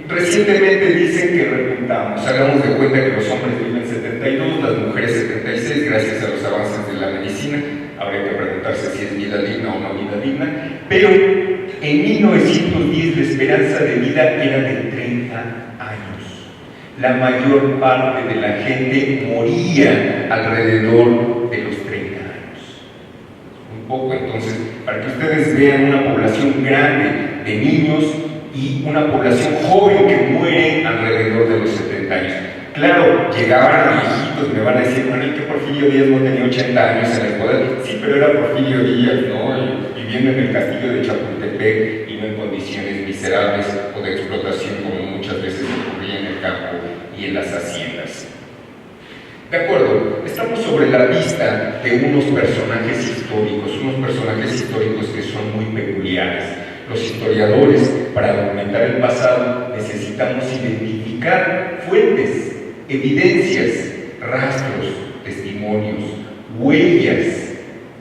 recientemente dicen que repuntamos, hagamos de cuenta que los hombres viven 72, las mujeres 76, gracias a los avances de la medicina. Habría que preguntarse si es vida digna o no vida digna, pero en 1910 la esperanza de vida era de 30 años. La mayor parte de la gente moría alrededor de los 30 años. Un poco, entonces, para que ustedes crean una población grande de niños y una población joven que muere alrededor de los 70 años. Claro, llegaban viejitos, me van a decir, bueno, ¿y que Porfirio Díaz no tenía 80 años en el poder? Sí, pero era Porfirio Díaz, ¿no? Y viviendo en el castillo de Chapultepec y no en condiciones miserables o de explotación como muchas veces ocurría en el campo y en las haciendas. De acuerdo, estamos sobre la pista de unos personajes históricos que son muy peculiares. Los historiadores, para documentar el pasado, necesitamos identificar fuentes, evidencias, rastros, testimonios, huellas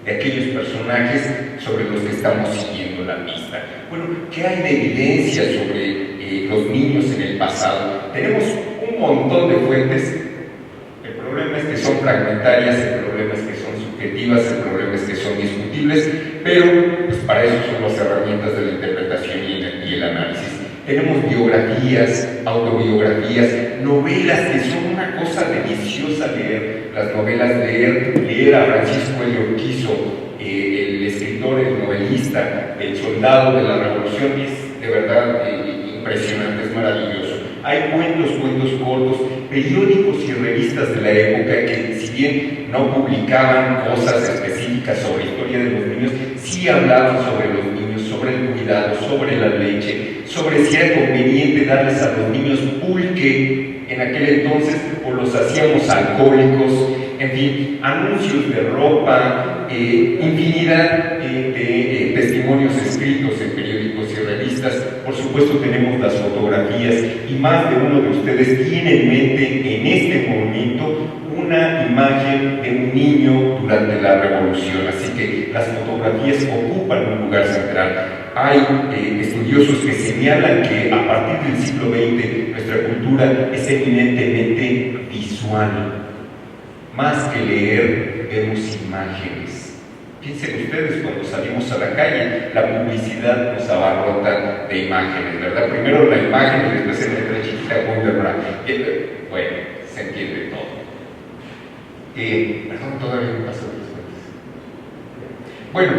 de aquellos personajes sobre los que estamos siguiendo la pista. Bueno, ¿qué hay de evidencia sobre los niños en el pasado? Tenemos un montón de fuentes. El problema es que son fragmentarias, el problema es que son subjetivas, el problema es que son discutibles, pero pues, para eso son las herramientas de la interpretación y el análisis. Tenemos biografías, autobiografías, novelas que son una cosa deliciosa leer. Las novelas, leer a Francisco Elio Urquizo, el escritor, el novelista, el soldado de la Revolución, es de verdad impresionante, es maravilloso. Hay cuentos cortos, periódicos y revistas de la época que, si bien no publicaban cosas específicas sobre historia de los niños, sí hablaban sobre los niños, sobre el cuidado, sobre la leche, sobre si era conveniente darles a los niños pulque en aquel entonces o los hacíamos alcohólicos, en fin, anuncios de ropa, infinidad de testimonios escritos en periódicos y revistas. Por supuesto tenemos las fotografías y más de uno de ustedes tiene en mente en este momento una imagen de un niño durante la Revolución, así que las fotografías ocupan un lugar central. Hay estudiosos que señalan que a partir del siglo XX nuestra cultura es eminentemente visual. Más que leer, vemos imágenes. Piensen ustedes cuando salimos a la calle, la publicidad nos abarrota de imágenes, ¿verdad? Primero la imagen y después en letra chiquita Wonderland. Bueno, se entiende todo. Perdón, todavía no pasó después. Bueno,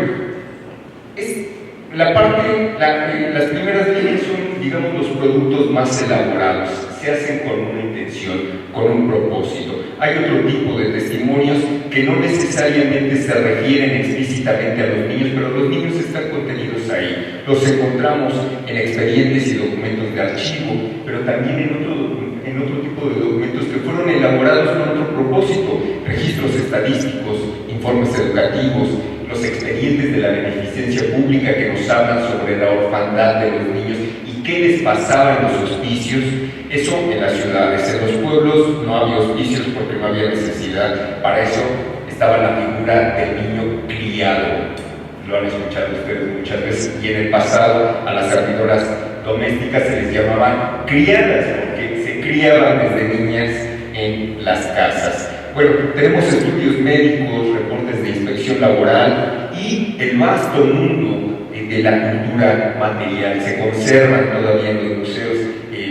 las primeras líneas son, digamos, los productos más elaborados, se hacen con una intención, con un propósito. Hay otro tipo de testimonios que no necesariamente se refieren explícitamente a los niños, pero los niños están contenidos ahí. Los encontramos en expedientes y documentos de archivo, pero también en otro tipo de documentos que fueron elaborados con otro propósito: registros estadísticos, informes educativos, los expedientes de la beneficencia pública que nos hablan sobre la orfandad de los niños y qué les pasaba en los hospicios. Eso en las ciudades. En los pueblos no había hospicios porque no había necesidad. Para eso estaba la figura del niño criado. Lo han escuchado ustedes muchas veces. Y en el pasado a las servidoras domésticas se les llamaban criadas porque se criaban desde niñas en las casas. Bueno, tenemos estudios médicos, reportes de inspección laboral y el vasto mundo de la cultura material. Se conservan todavía en los museos.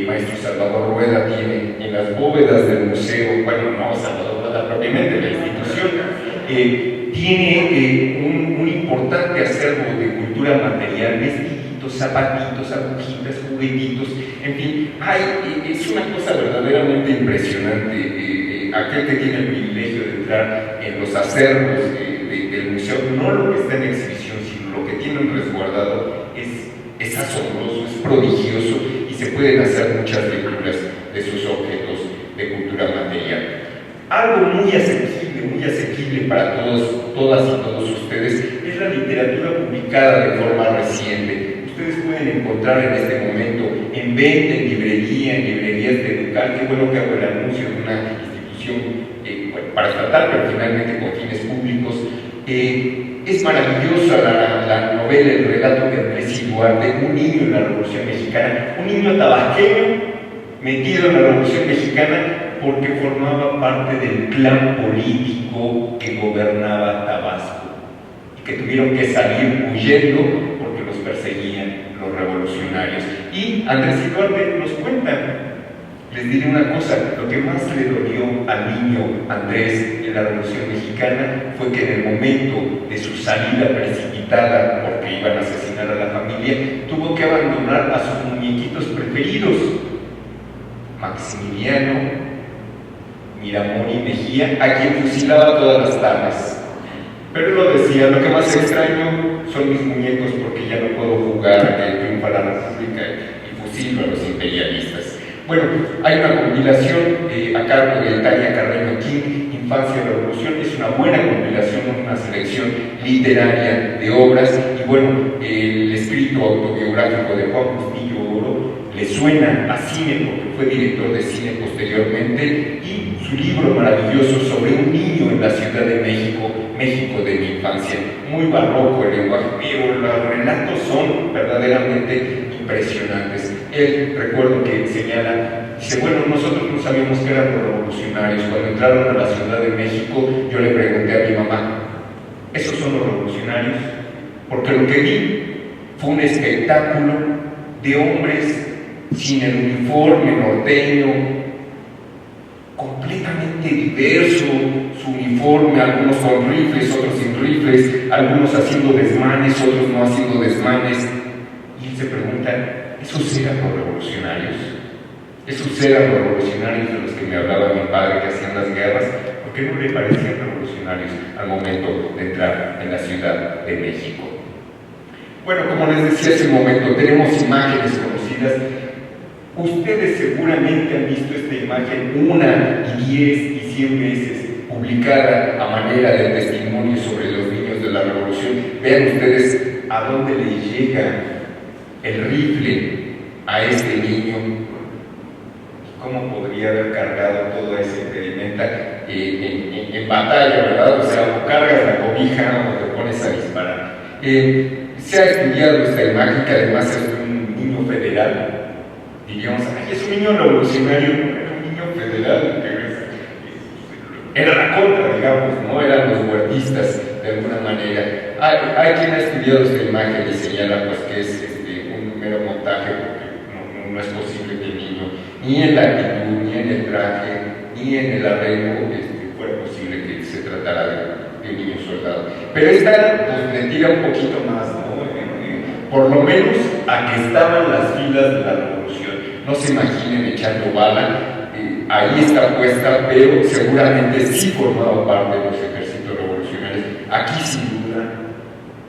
Maestro Salvador Rueda tiene en las bóvedas del museo, bueno, no Salvador Rueda propiamente, la institución, tiene un importante acervo de cultura material, vestiditos, zapatitos, agujitas, juguetitos, en fin, es una cosa verdaderamente impresionante. Aquel que tiene el privilegio de entrar en los acervos del museo, no lo que está en exhibición, sino lo que tienen resguardado, es asombroso, es prodigioso y se pueden hacer muchas lecturas de sus objetos de cultura material. Algo muy asequible para todas y todos ustedes es la literatura publicada de forma reciente. Ustedes pueden encontrar en este momento en venta, en librerías de Educal. Qué bueno que hago el anuncio de una institución para tratar, pero finalmente con fines públicos. Es maravillosa la novela, el relato de Andrés y Duarte, un niño en la Revolución Mexicana, un niño tabasqueño metido en la Revolución Mexicana porque formaba parte del clan político que gobernaba Tabasco y que tuvieron que salir huyendo porque los perseguían los revolucionarios. Y Andrés y Duarte nos cuentan. Les diré una cosa, lo que más le dolió al niño Andrés en la Revolución Mexicana fue que en el momento de su salida precipitada, porque porque iban a asesinar a la familia, tuvo que abandonar a sus muñequitos preferidos, Maximiliano, Miramón y Mejía, a quien fusilaba todas las tardes. Pero él lo decía: lo que más extraño son mis muñecos, porque ya no puedo jugar a que triunfa la República y fusilo a los imperialistas. Bueno, hay una compilación a cargo de Tania Carreño King, Infancia y Revolución. Es una buena compilación, una selección literaria de obras. Y bueno, el escrito autobiográfico de Juan Bustillo Oro le suena a cine, porque fue director de cine posteriormente, y su libro maravilloso sobre un niño en la Ciudad de México, México de mi infancia. Muy barroco el lenguaje, pero los relatos son verdaderamente impresionantes. Él, recuerdo que señala, dice: bueno, nosotros no sabíamos que eran los revolucionarios. Cuando entraron a la Ciudad de México, yo le pregunté a mi mamá: ¿esos son los revolucionarios? Porque lo que vi fue un espectáculo de hombres sin el uniforme norteño, completamente diverso su uniforme, algunos con rifles, otros sin rifles, algunos haciendo desmanes, otros no haciendo desmanes. Y él se pregunta: ¿esos eran los revolucionarios? ¿Esos eran los revolucionarios de los que me hablaba mi padre, que hacían las guerras? ¿Por qué no le parecían revolucionarios al momento de entrar en la Ciudad de México? Bueno, como les decía hace un momento, tenemos imágenes conocidas. Ustedes seguramente han visto esta imagen 1, 10 y 100 veces publicada a manera de testimonio sobre los niños de la Revolución. Vean ustedes a dónde le llega el rifle a este niño, cómo podría haber cargado toda esa impedimenta en batalla, ¿verdad? O sea, o cargas la cobija o te pones a disparar. Se ha estudiado esta imagen, que además es de un niño federal. Diríamos: ay, es un niño revolucionario, era un niño federal, era la contra, digamos, ¿no? Eran los huertistas, de alguna manera. Hay quien ha estudiado esta imagen y señala pues que es un mero montaje, porque no es posible que el niño, ni en la actitud, ni en el traje, ni en el arreglo, fuera posible que se tratara de un niño soldado. Pero esta pues le tira un poquito más, ¿no? Por lo menos a que estaban las filas de la Revolución. No se imaginen echando bala, ahí está puesta, pero seguramente sí formaba parte de los ejércitos revolucionarios. Aquí sin duda,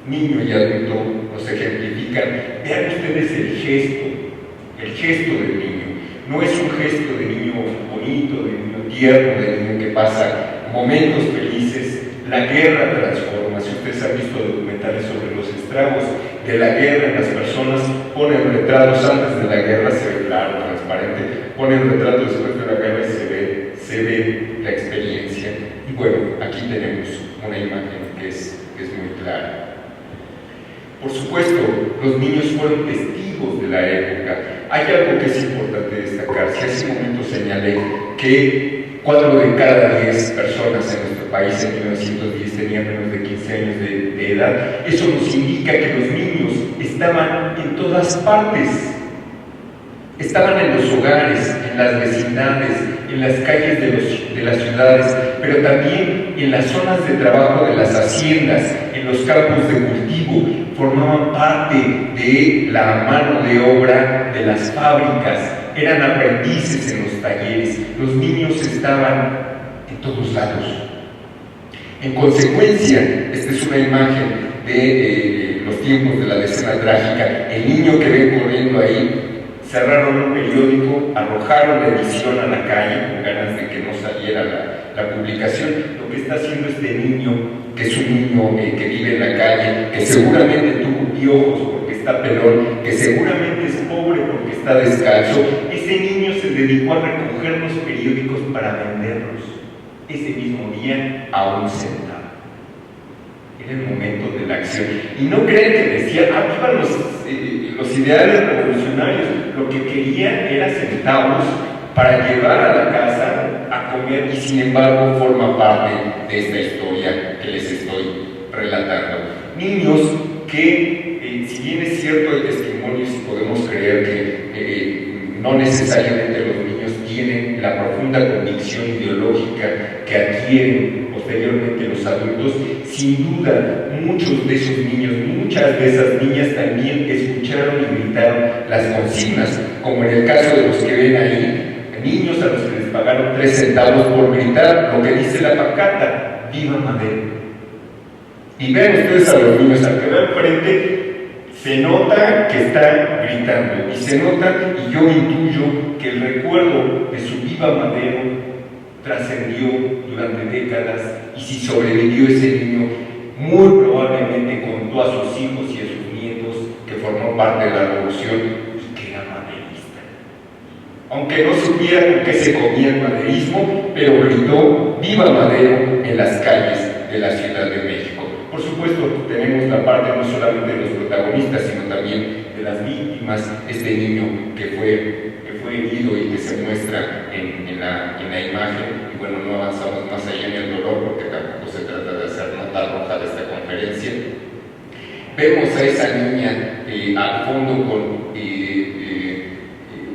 niño y adulto nos ejemplifican. Vean ustedes el gesto del niño. No es un gesto de niño bonito, de niño tierno, de niño que pasa momentos felices. La guerra transforma. Si ustedes han visto documentales sobre los estragos de la guerra en las personas, ponen retratos antes de la guerra, se ve claro, transparente, ponen retratos después de la guerra y se ve la experiencia. Y bueno, aquí tenemos una imagen que es muy clara. Por supuesto, los niños fueron testigos de la época. Hay algo que es importante destacar. Si hace un momento señalé que 4 de cada 10 personas en nuestro país en 1910 tenían menos de 15 años de edad, eso nos indica que los niños estaban en todas partes. Estaban en los hogares, en las vecindades, en las calles de las ciudades, pero también en las zonas de trabajo de las haciendas, en los campos de cultivo. Formaban parte de la mano de obra de las fábricas, eran aprendices en los talleres. Los niños estaban en todos lados. En consecuencia, esta es una imagen de los tiempos de la decena trágica. El niño que ven corriendo ahí, cerraron un periódico, arrojaron la edición a la calle con ganas de que no saliera la publicación. Lo que está haciendo este niño, que es un niño que vive en la calle, que seguramente tuvo piojos porque está pelón, que seguramente es pobre porque está descalzo, ese niño se dedicó a recoger los periódicos para venderlos ese mismo día a 1 centavo. Era el momento de la acción. Y no creen que decía: vivan los ideales revolucionarios. Lo que querían era centavos para llevar a la casa a comer, y sin embargo forma parte de esta historia que les estoy relatando. Niños que, si bien es cierto el testimonio, si podemos creer que no necesariamente los niños tienen la profunda convicción ideológica que adquieren posteriormente los adultos, sin duda muchos de esos niños, muchas de esas niñas también escucharon y gritaron las consignas, como en el caso de los que ven ahí, niños a los que les pagaron 3 centavos por gritar lo que dice la pancarta: ¡Viva Madero! Y vean ustedes a los niños, al que va enfrente, se nota que está gritando, y se nota, y yo intuyo que el recuerdo de su Viva Madero trascendió durante décadas, y si sobrevivió ese niño, muy probablemente contó a sus hijos y a sus nietos que formó parte de la revolución y que era maderista. Aunque no supiera con qué se comía el maderismo, pero gritó ¡Viva Madero! En las calles de la Ciudad de México. Por supuesto, tenemos la parte no solamente de los protagonistas, sino también de las víctimas, este niño que fue herido y que se muestra en la imagen. Y bueno, no avanzamos más allá en el dolor, porque tampoco se trata de hacer nota roja de esta conferencia. Vemos a esa niña al fondo con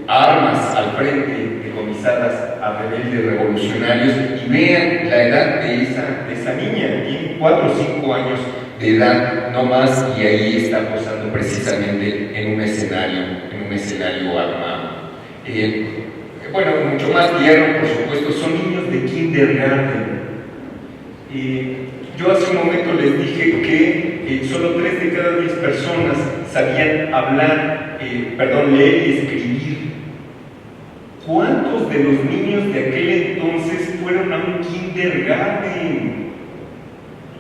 armas al frente, decomisadas a rebeldes revolucionarios, y vean la edad de esa niña, tiene 4 o 5 años de edad, no más, y ahí está posando precisamente en un escenario armado. Bueno, mucho más tierno, por supuesto, son niños de kindergarten. Yo hace un momento les dije que solo 3 de cada 10 personas sabían leer y escribir. ¿Cuántos de los niños de aquel entonces fueron a un kindergarten?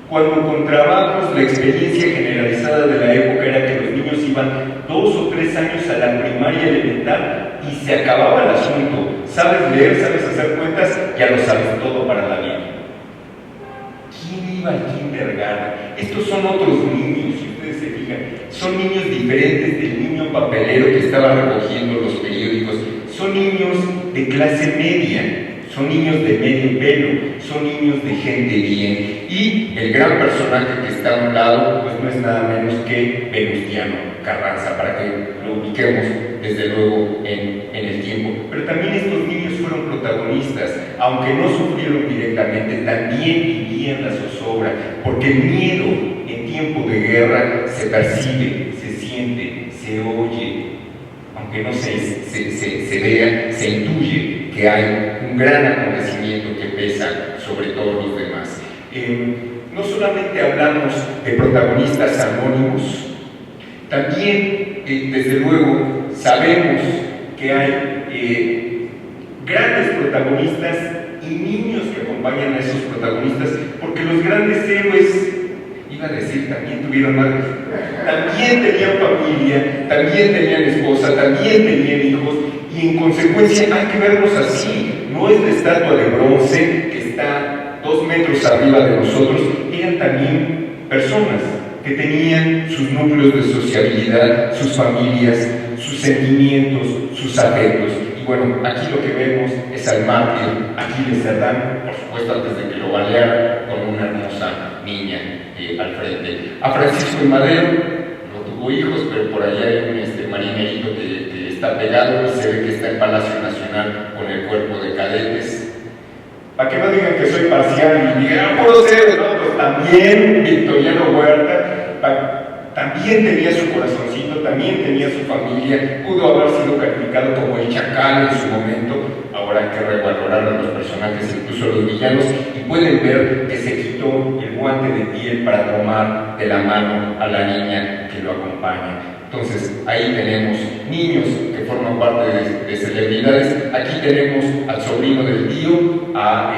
Cuando con trabajos la experiencia generalizada de la época era que los niños iban 2 o 3 años a la primaria elemental y se acababa el asunto. Sabes leer, sabes hacer cuentas, ya lo sabes todo para la vida. ¿Quién iba al kindergarten? Estos son otros niños, si ustedes se fijan, son niños diferentes del niño papelero que estaba recogiendo los periódicos. Son niños de clase media, son niños de medio pelo, son niños de gente bien. Y el gran personaje que está a un lado, pues no es nada menos que Venustiano Carranza, para que lo ubiquemos desde luego en el tiempo. Pero también estos niños fueron protagonistas, aunque no sufrieron directamente, también vivían la zozobra, porque el miedo en tiempo de guerra se percibe, se siente, se oye. Aunque no se vea, se intuye que hay un gran acontecimiento que pesa sobre todos los demás. No solamente hablamos de protagonistas anónimos, también, desde luego, sabemos que hay grandes protagonistas y niños que acompañan a esos protagonistas, porque los grandes héroes, iba a decir, también tuvieron madres, también tenían familia, también tenían esposa, también tenían hijos, y en consecuencia hay que verlos así. No es la estatua de bronce que está 2 metros arriba de nosotros, eran también personas que tenían sus núcleos de sociabilidad, sus familias, sus sentimientos, sus afectos. Y bueno, aquí lo que vemos es al mártir Aquiles Cerdán, por supuesto antes de que lo balearan, con una hermosa niña al frente. A Francisco I. Madero no tuvo hijos, pero por allá hay un marinerito que está pegado y se ve que está en Palacio Nacional con el cuerpo de cadetes. Para que no digan que soy parcial y digan, puro ser, ¿no? Pues también Victoriano Huerta, también tenía su corazoncito, también tenía su familia, pudo haber sido calificado como el chacal en su momento. Ahora hay que revalorar a los personajes, incluso los villanos, y pueden ver que se quitó el guante de piel para tomar de la mano a la niña que lo acompaña. Entonces, ahí tenemos niños que forman parte de celebridades. Aquí tenemos al sobrino del tío, a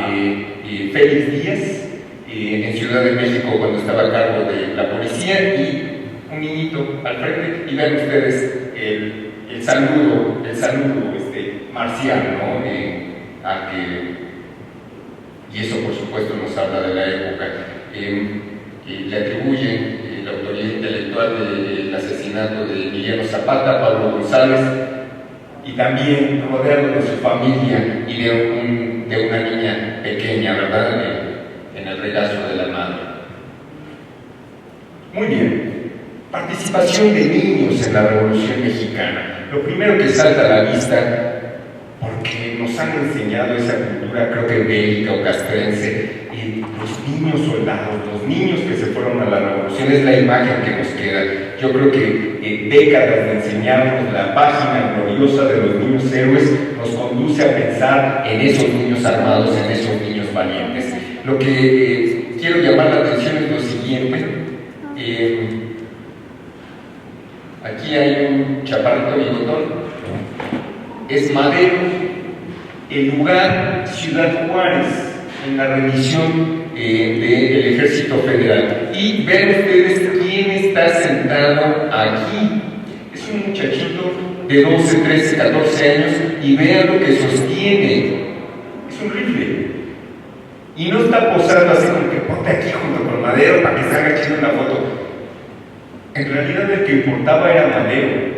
Félix Díaz, en Ciudad de México cuando estaba a cargo de la policía, y un niñito al frente, y vean ustedes el saludo marcial, ¿no? Y eso por supuesto nos habla de la época. Le atribuyen la autoría intelectual del asesinato de Emiliano Zapata, Pablo González, y también rodeado de su familia y de una niña pequeña, ¿verdad? En el regazo de la madre. Muy bien. Participación de niños en la Revolución Mexicana. Lo primero que salta a la vista, porque nos han enseñado esa cultura, creo que bélica o castrense, los niños soldados, los niños que se fueron a la revolución, es la imagen que nos queda. Yo creo que décadas de enseñarnos la página gloriosa de los niños héroes nos conduce a pensar en esos niños armados, en esos niños valientes. Lo que quiero llamar la atención es lo siguiente. Aquí hay un chaparrito bigotón. Es Madero, el lugar Ciudad Juárez, en la rendición del Ejército Federal. Y vean ustedes quién está sentado aquí. Es un muchachito de 12, 13, 14 años y vean lo que sostiene. Es un rifle. Y no está posando así como que ponte aquí junto con Madero para que salga chido una foto. En realidad el que importaba era Madero.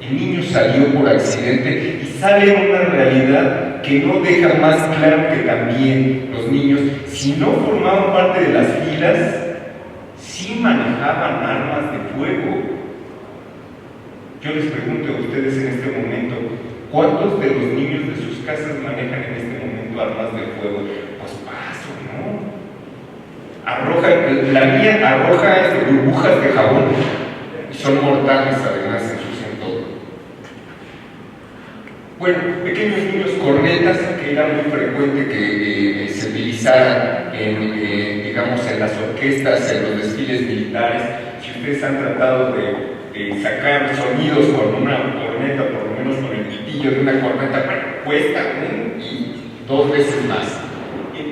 El niño salió por accidente y sale en una realidad que no deja más claro que también los niños, si no formaban parte de las filas, sí manejaban armas de fuego. Yo les pregunto a ustedes en este momento, ¿cuántos de los niños de sus casas manejan en este momento armas de fuego? Pues paso, ¿no? La mía arroja burbujas de jabón y son mortales además en su todo. Bueno, pequeños niños cornetas, que era muy frecuente que se utilizaran digamos, en las orquestas, en los desfiles militares. Si ustedes han tratado de sacar sonidos con una corneta, por lo menos con el pitillo de una corneta, cuesta y 2 veces más.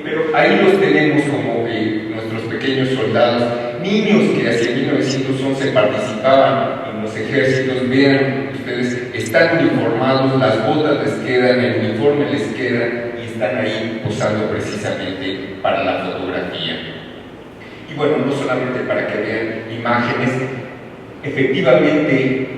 Pero ahí los tenemos como nuestros pequeños soldados, niños que hacia 1911 participaban en los ejércitos. Vean ustedes, están uniformados, las botas les quedan, el uniforme les queda y están ahí posando precisamente para la fotografía. Y bueno, no solamente para que vean imágenes, efectivamente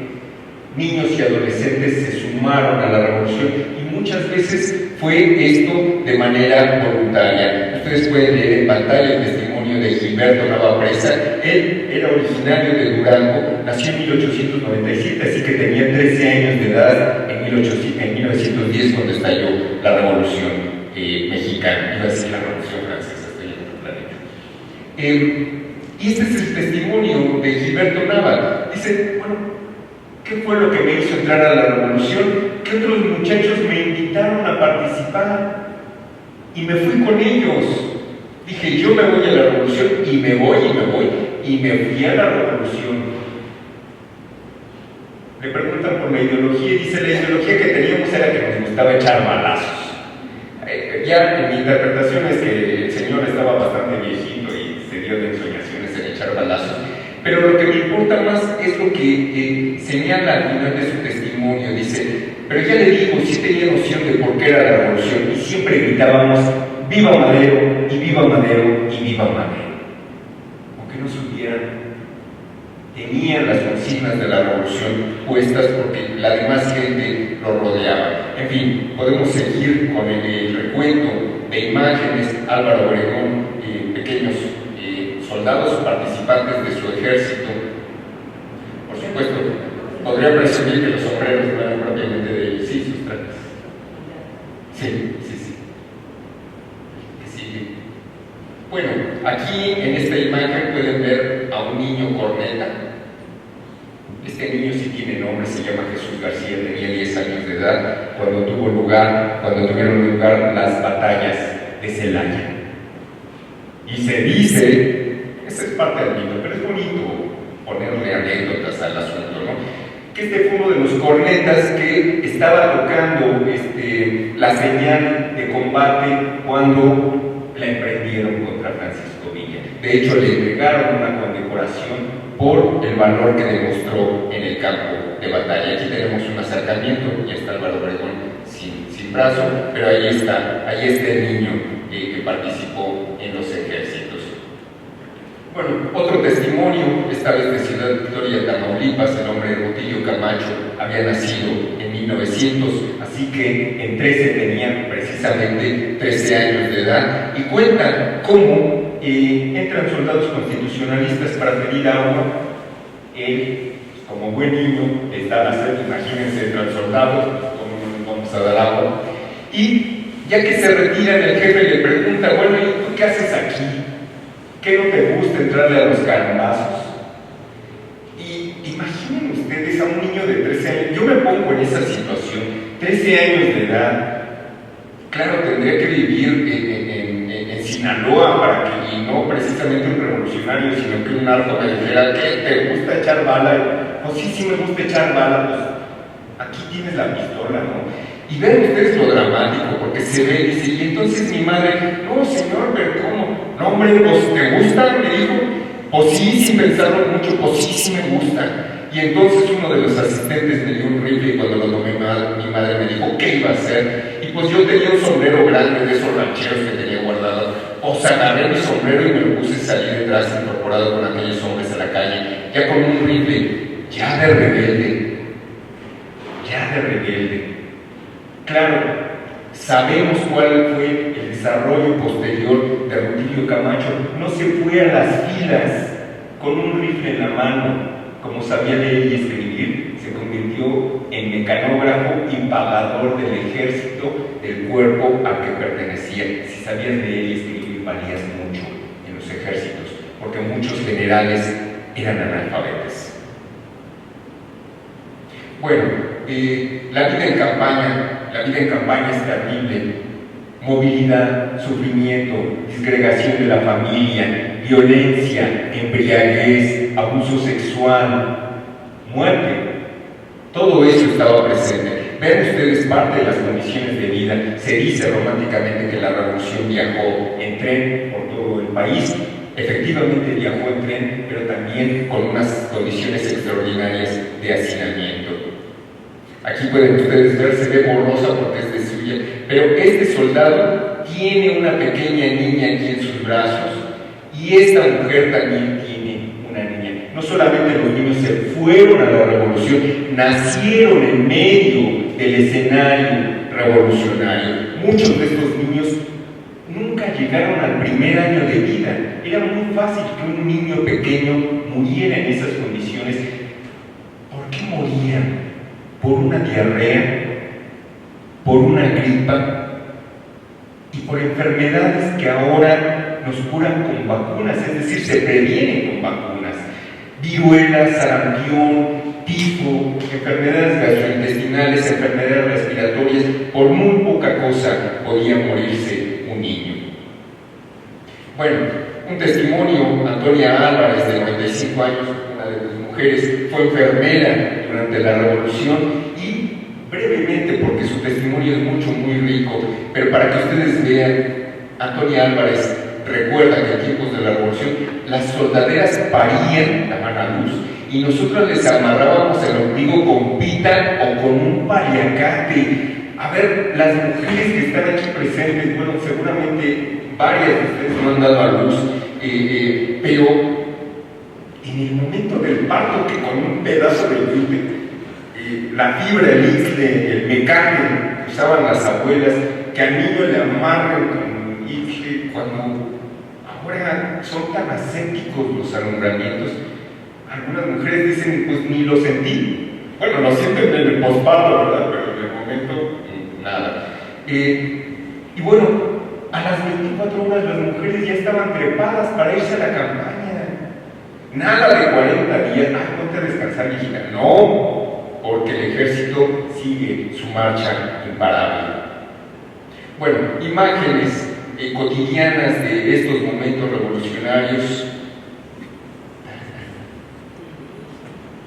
niños y adolescentes se sumaron a la revolución y muchas veces fue esto de manera voluntaria. Ustedes pueden leer en pantalla el testimonio de Gilberto Nava Presa. Él era originario de Durango, nació en 1897, así que tenía 13 años de edad en 1910 cuando estalló la Revolución Mexicana. Iba a decir la Revolución Francesa, estoy en otro planeta. Y este es el testimonio de Gilberto Nava. Dice, bueno, ¿qué fue lo que me hizo entrar a la revolución? Que otros muchachos me invitaron a participar y me fui con ellos. Dije, yo me voy a la revolución y me voy y me fui a la revolución. Le preguntan por la ideología y dice, la ideología que teníamos era que nos gustaba echar balazos. Ya en mi interpretación es que el señor estaba bastante viejito y se dio de ensoñaciones en echar balazos. Pero lo que me importa más es lo que señala al final de su testimonio. Dice, pero ya le digo, sí tenía noción de por qué era la revolución y siempre gritábamos, ¡viva Madero! Y ¡viva Madero! Y ¡viva Madero! Aunque no supieran, tenían las consignas de la revolución puestas porque la demás gente lo rodeaba. En fin, podemos seguir con el recuento de imágenes. Álvaro Obregón, pequeños soldados participantes de su ejército. Por supuesto, podría presumir que los sombreros no eran propiamente de ellos, sí, sus trajes. Sí. Bueno, aquí en esta imagen pueden ver a un niño corneta. Este niño sí tiene nombre, se llama Jesús García, tenía 10 años de edad cuando tuvieron lugar las batallas de Celaya. Y se dice, esa es parte del libro, pero es bonito ponerle anécdotas al asunto, ¿no? Que este fue uno de los cornetas que estaba tocando la señal de combate cuando la emprendieron contra Francisco Villa. De hecho, le entregaron una condecoración por el valor que demostró en el campo de batalla. Aquí tenemos un acercamiento, ya está Álvaro Obregón sin brazo, pero ahí está el niño que participó en los ejércitos. Bueno, otro testimonio, esta vez de Ciudad Victoria, Tamaulipas. El hombre Rutilio Camacho había nacido en 1900, así que en 13 tenía precisamente 13 años de edad, y cuenta cómo entran soldados constitucionalistas para pedir agua. Él, como buen niño, les da la sed. Imagínense, entran soldados, ¿cómo nos vamos a dar agua? Y ya que se retiran, el jefe le pregunta, bueno, ¿y tú qué haces aquí? ¿Qué no te gusta entrarle a los carambazos? Y imaginen ustedes a un niño de 13 años, yo me pongo en esa situación, 13 años de edad, claro, tendría que vivir en Sinaloa para que, y no precisamente un revolucionario, sino que un narco me dijera, ¿qué te gusta echar bala? Pues sí, me gusta echar bala, pues aquí tienes la pistola, ¿no? Y vean ustedes lo dramático, porque se ve, dice, y entonces mi madre, no señor, pero ¿cómo? No hombre, pues ¿te gusta? Me dijo, pues sí, sin pensarlo mucho, pues sí me gusta. Y entonces uno de los asistentes me dio un rifle y cuando lo tomé mi madre me dijo, ¿qué iba a hacer? Y pues yo tenía un sombrero grande de esos rancheros que tenía guardado. O sea, agarré mi sombrero y me lo puse a salir detrás incorporado con aquellos hombres a la calle, ya con un rifle, ya de rebelde. Claro, sabemos cuál fue el desarrollo posterior de Rutilio Camacho. No se fue a las filas con un rifle en la mano, como sabía leer y escribir, se convirtió en mecanógrafo y pagador del ejército del cuerpo al que pertenecía. Si sabías leer y escribir, valías mucho en los ejércitos, porque muchos generales eran analfabetas. Bueno, la vida en campaña es terrible. Movilidad, sufrimiento, disgregación de la familia, violencia, embriaguez, abuso sexual, muerte. Todo eso estaba presente. Vean ustedes parte de las condiciones de vida. Se dice románticamente que la revolución viajó en tren por todo el país. Efectivamente viajó en tren, pero también con unas condiciones extraordinarias de hacinamiento. Aquí pueden ustedes ver, se ve borrosa porque es de suya, pero este soldado tiene una pequeña niña aquí en sus brazos y esta mujer también tiene una niña. No solamente los niños se fueron a la revolución, nacieron en medio del escenario revolucionario. Muchos de estos niños nunca llegaron al primer año de vida. Era muy fácil que un niño pequeño muriera en esas condiciones. ¿Por qué morían? ¿Por una diarrea? ¿Por una gripa? Y por enfermedades que ahora nos curan con vacunas, es decir, se previenen con vacunas. Viruela, sarampión, tifo, enfermedades gastrointestinales, enfermedades respiratorias, por muy poca cosa podía morirse un niño. Bueno, un testimonio, Antonia Álvarez, de 95 años, una de las mujeres, fue enfermera durante la revolución y brevemente, porque su testimonio es muy rico, pero para que ustedes vean, Antonia Álvarez recuerda que en tiempos de la revolución las soldaderas parían, daban a luz, y nosotros les amarrábamos el ombligo con pita o con un paliacate. A ver, las mujeres que están aquí presentes, bueno, seguramente varias de ustedes no han dado a luz, pero en el momento del parto, que con un pedazo de yute, la fibra, el isle, el mecate que usaban las abuelas, que al niño le amarran con isle, cuando ahora son tan asépticos los alumbramientos, algunas mujeres dicen, pues ni lo sentí. Bueno, lo sienten en el posparto, ¿verdad? Pero en el momento, nada. Y bueno, a las 24 horas las mujeres ya estaban trepadas para irse a la campaña. Nada de 40 días, ponte a descansar, viejita. No, porque el ejército sigue su marcha imparable. Bueno, imágenes cotidianas de estos momentos revolucionarios.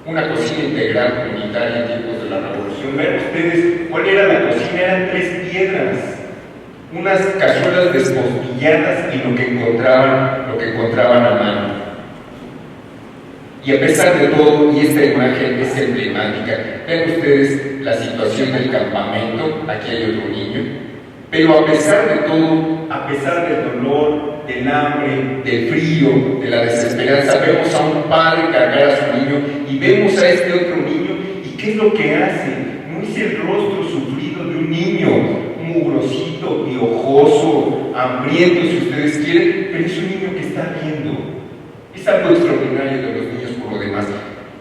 Una cocina integral comunitaria en tiempos de la revolución. Vean ustedes cuál era la cocina, eran 3 piedras, unas cazuelas despostilladas y lo que encontraban a mano. Y a pesar de todo, y esta imagen es emblemática, vean ustedes la situación del campamento, aquí hay otro niño, pero a pesar de todo, a pesar del dolor, del hambre, del frío, de la desesperanza, vemos a un padre cargar a su niño y vemos a este otro niño, ¿y qué es lo que hace? No es el rostro sufrido de un niño, mugrosito, piojoso, hambriento si ustedes quieren, pero es un niño que está viendo. Es algo extraordinario de los niños por lo demás.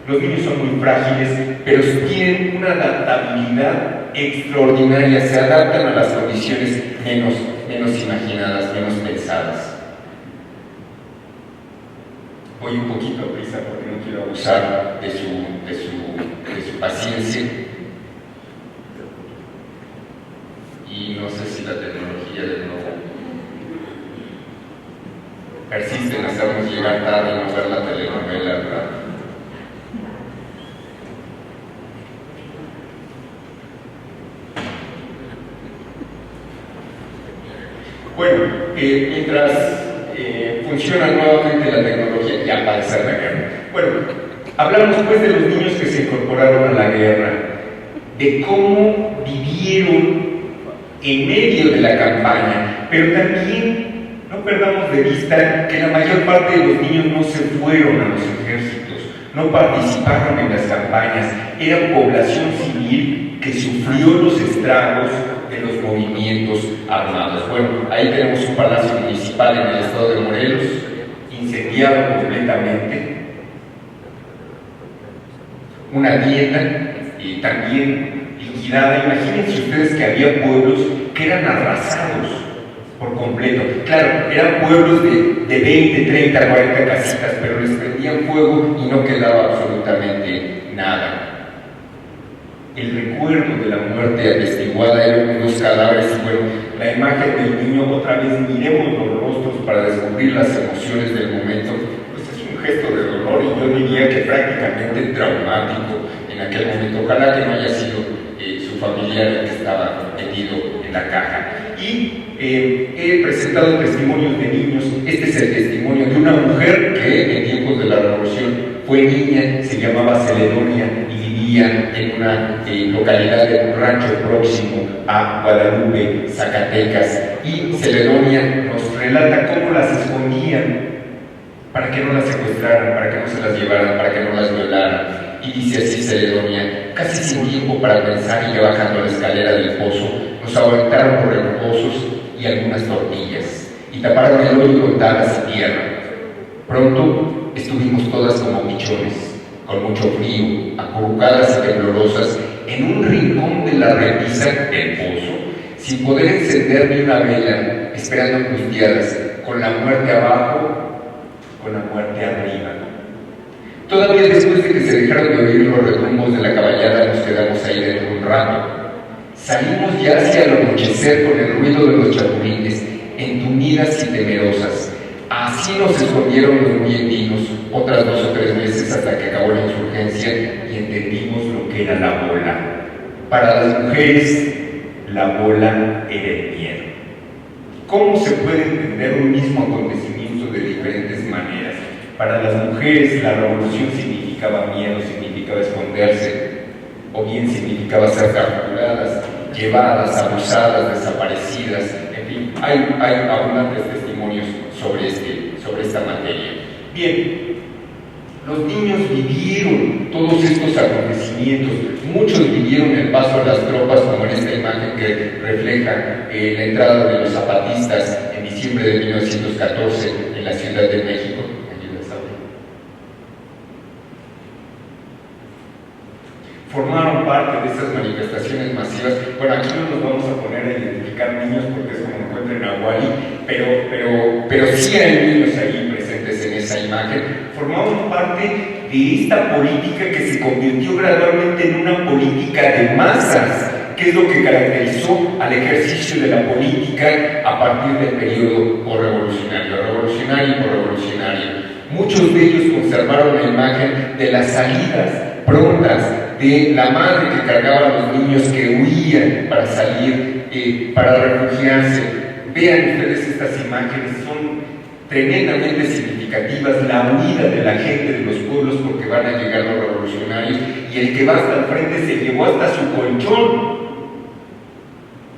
Los niños son muy frágiles, pero tienen una adaptabilidad extraordinaria, se adaptan a las condiciones menos imaginadas, menos pensadas. Voy un poquito a prisa porque no quiero abusar de su paciencia. Y no sé si la tecnología de nuevo persiste en hacernos llegar tarde y no ver la telenovela, ¿verdad? Bueno, mientras funciona nuevamente la tecnología, ya va a ser la guerra. Bueno, hablamos pues de los niños que se incorporaron a la guerra, de cómo vivieron en medio de la campaña, pero también no perdamos de vista que la mayor parte de los niños no se fueron a los ejércitos, no participaron en las campañas, eran población civil que sufrió los estragos de los movimientos armados. Bueno, ahí tenemos un palacio municipal en el estado de Morelos, incendiado completamente, una tienda también liquidada. Imagínense ustedes que había pueblos que eran arrasados por completo. Claro, eran pueblos de 20, 30, 40 casitas, pero les prendían fuego y no quedaba absolutamente nada. El recuerdo de la muerte atestiguada eran unos cadáveres y bueno, la imagen del niño, otra vez miremos los rostros para descubrir las emociones del momento, pues es un gesto de dolor y yo diría que prácticamente traumático en aquel momento. Ojalá que no haya sido su familiar el que estaba metido en la caja. Y he presentado testimonios de niños. Este es el testimonio de una mujer que en tiempos de la revolución fue niña, se llamaba Celedonia y vivía en una localidad de un rancho próximo a Guadalupe, Zacatecas. Y Celedonia nos relata cómo las escondían para que no las secuestraran, para que no se las llevaran, para que no las violaran. Y dice así Celedonia: casi sin tiempo para pensar y ya bajando la escalera del pozo, nos aguantaron por reposos y algunas tortillas, y taparon el hoyo con tablas y tierra. Pronto estuvimos todas como pichones, con mucho frío, acurrucadas y temblorosas, en un rincón de la repisa del pozo, sin poder encender ni una vela, esperando angustiadas, con la muerte abajo, con la muerte arriba. Todavía después de que se dejaron de oír los retumbos de la caballada, nos quedamos ahí dentro un rato. Salimos ya hacia el anochecer con el ruido de los chapulines, entumidas y temerosas. Así nos escondieron los muñequinos otras 2 o 3 veces hasta que acabó la insurgencia y entendimos lo que era la bola. Para las mujeres, la bola era el miedo. ¿Cómo se puede entender un mismo acontecimiento de diferentes maneras? Para las mujeres, la revolución significaba miedo, significaba esconderse, o bien significaba ser capturadas, llevadas, abusadas, desaparecidas. En fin, hay abundantes testimonios sobre esta materia. Bien, los niños vivieron todos estos acontecimientos. Muchos vivieron el paso de las tropas, como en esta imagen que refleja la entrada de los zapatistas en diciembre de 1914 en la Ciudad de México. Formaron parte de esas manifestaciones masivas. Bueno, aquí no nos vamos a poner a identificar niños porque es como encuentren a Wally, pero sí hay niños ahí presentes en esa imagen. Formaron parte de esta política que se convirtió gradualmente en una política de masas, que es lo que caracterizó al ejercicio de la política a partir del periodo revolucionario y posrevolucionario. Muchos de ellos conservaron la imagen de las salidas prontas, de la madre que cargaba a los niños que huían para salir, para refugiarse. Vean ustedes estas imágenes, son tremendamente significativas. La huida de la gente de los pueblos porque van a llegar los revolucionarios, y el que va hasta el frente se llevó hasta su colchón.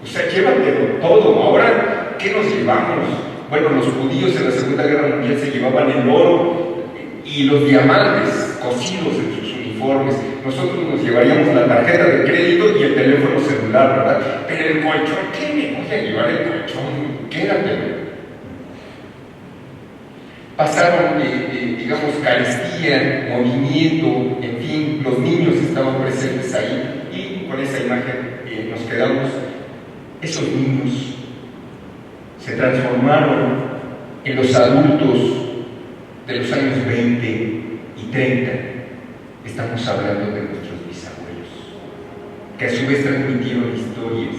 O sea, llévatelo todo. Ahora, ¿qué nos llevamos? Bueno, los judíos en la Segunda Guerra Mundial se llevaban el oro y los diamantes cosidos en sus uniformes. Nosotros nos llevaríamos la tarjeta de crédito y el teléfono celular, ¿verdad? Pero el colchón, ¿qué me voy a llevar el colchón? Quédatelo. Pasaron, digamos, carestía, movimiento, en fin, los niños estaban presentes ahí, y con esa imagen nos quedamos. Esos niños se transformaron en los adultos de los años 20 y 30, estamos hablando de nuestros bisabuelos, que a su vez transmitieron historias.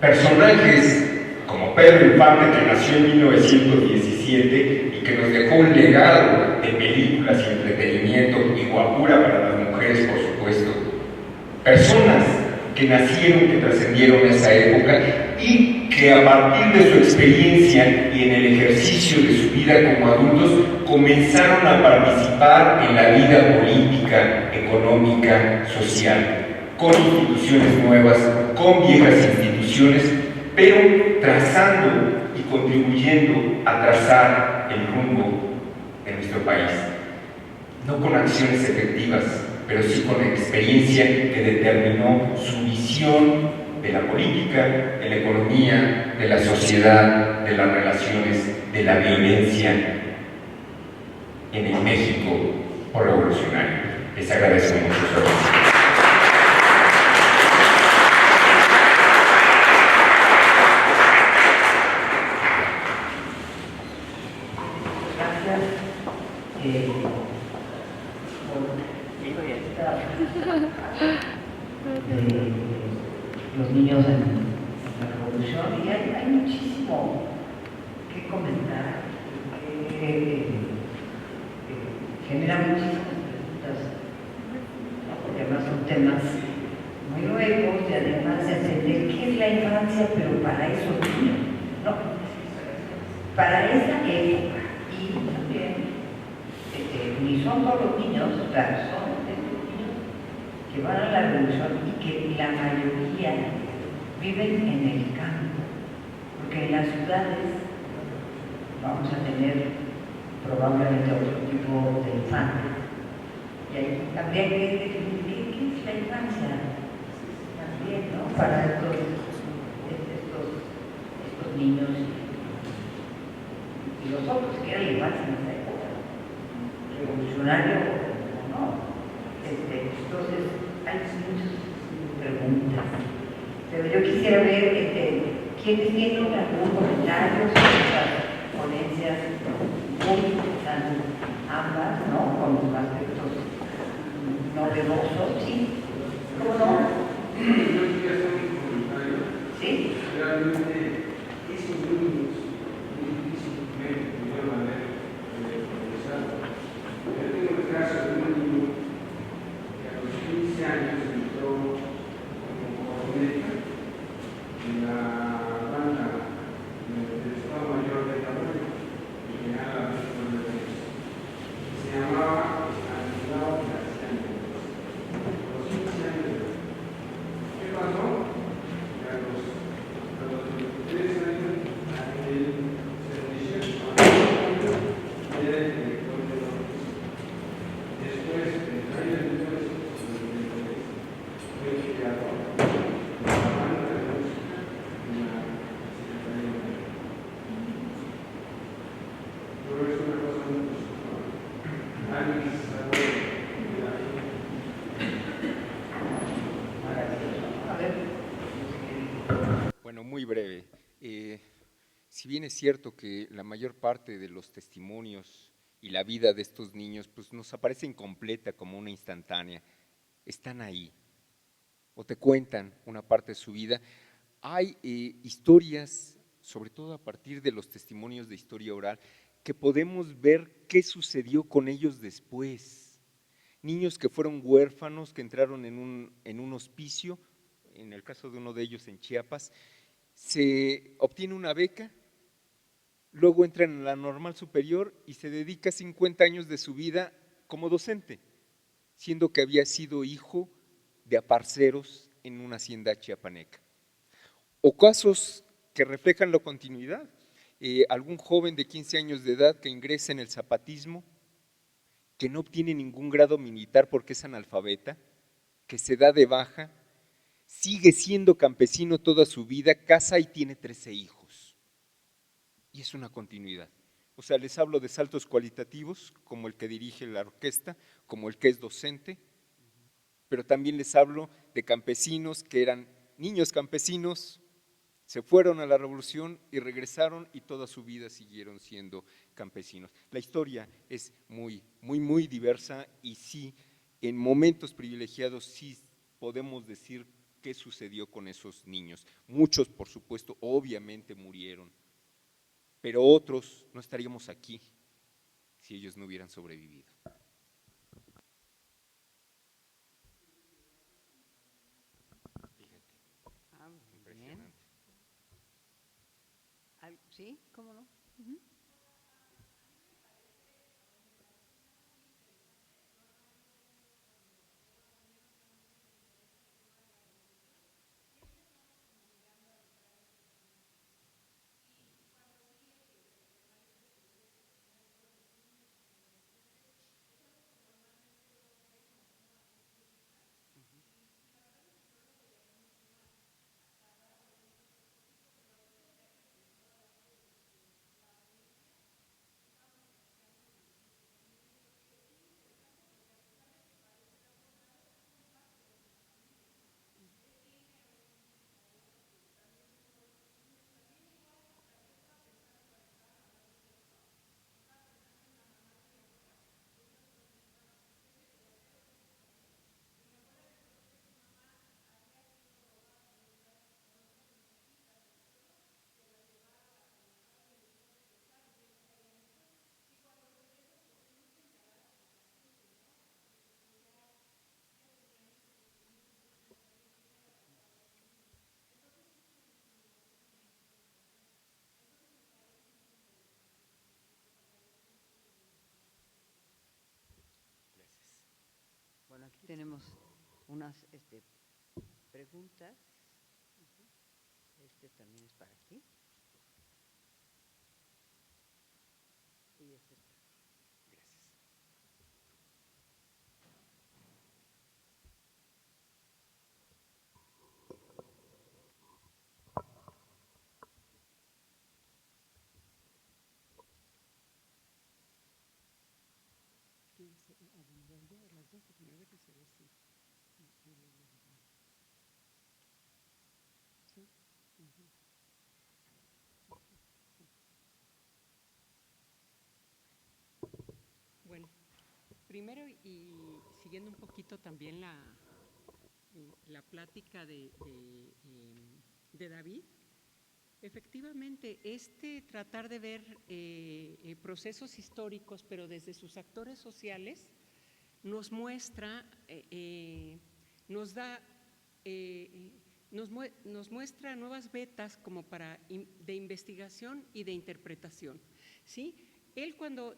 Personajes como Pedro Infante, que nació en 1917 y que nos dejó un legado de películas y entretenimiento y guapura para las mujeres, por supuesto. Personas que nacieron, que trascendieron esa época y que a partir de su experiencia y en el ejercicio de su vida como adultos comenzaron a participar en la vida política, económica, social, con instituciones nuevas, con viejas instituciones, pero trazando y contribuyendo a trazar el rumbo de nuestro país. No con acciones efectivas, pero sí con experiencia que determinó su visión de la política, de la economía, de la sociedad, de las relaciones, de la violencia en el México revolucionario. Les agradezco mucho su atención. Los niños en la revolución, y hay muchísimo que comentar, que genera muchísimas preguntas, ¿no? Porque además son temas muy nuevos y además de entender qué es la infancia, pero para esos niños, ¿no? Para esa época. Y también, ni son todos los niños, claro, son estos niños que van a la revolución y que la mayoría viven en el campo, porque en las ciudades vamos a tener probablemente otro tipo de infancia. Y ahí habría que definir qué es la infancia también, ¿no? Para estos niños y los otros, que era la infancia en esa época, revolucionario o no. Entonces, hay muchas preguntas, pero yo quisiera ver quiénes tienen algún comentario sobre estas ponencias muy interesantes, ambas, ¿no? Con los aspectos novedosos, ¿sí? ¿Cómo no? Yo quería hacer un comentario. ¿Sí? Realmente, esos niños muy difícilmente pudieron haber progresado. Yo tengo el caso de un niño que a los 15 años entró como coroneta en la banda del Estado Mayor de Tamaño, que general Alberto de se llamaba Anilao García Mendoza. A los 15 años. ¿Qué pasó? Que a los 23 años, él se inició y era el director de la oficina. Después, en el año 1973, fue creador de la banda de música en la Secretaría de Guerra. Pero es una cosa muy positiva. Alguien que se sabe de la vida. Bueno, muy breve. Si bien es cierto que la mayor parte de los testimonios y la vida de estos niños pues, nos aparece incompleta como una instantánea, están ahí, o te cuentan una parte de su vida. Hay historias, sobre todo a partir de los testimonios de historia oral, que podemos ver qué sucedió con ellos después. Niños que fueron huérfanos, que entraron en un hospicio, en el caso de uno de ellos en Chiapas, se obtiene una beca, luego entra en la normal superior y se dedica 50 años de su vida como docente, siendo que había sido hijo de aparceros en una hacienda chiapaneca. O casos que reflejan la continuidad, algún joven de 15 años de edad que ingresa en el zapatismo, que no obtiene ningún grado militar porque es analfabeta, que se da de baja, sigue siendo campesino toda su vida, casa y tiene 13 hijos. Y es una continuidad. O sea, les hablo de saltos cualitativos, como el que dirige la orquesta, como el que es docente, pero también les hablo de campesinos que eran niños campesinos, Se fueron a la revolución y regresaron y toda su vida siguieron siendo campesinos. La historia es muy diversa y sí, en momentos privilegiados sí podemos decir qué sucedió con esos niños. Muchos, por supuesto, obviamente murieron, pero otros no estaríamos aquí si ellos no hubieran sobrevivido. Ah, muy bien. Impresionante. ¿Sí? ¿Cómo no? Bueno, aquí tenemos unas preguntas. Este también es para ti. Y este es para ti. Gracias. Las dos, porque a ver si se ve si. Sí. Bueno, primero y siguiendo un poquito también la plática de David, efectivamente, tratar de ver procesos históricos, pero desde sus actores sociales, nos muestra, nos muestra nuevas vetas como de investigación y de interpretación, ¿sí? Él cuando,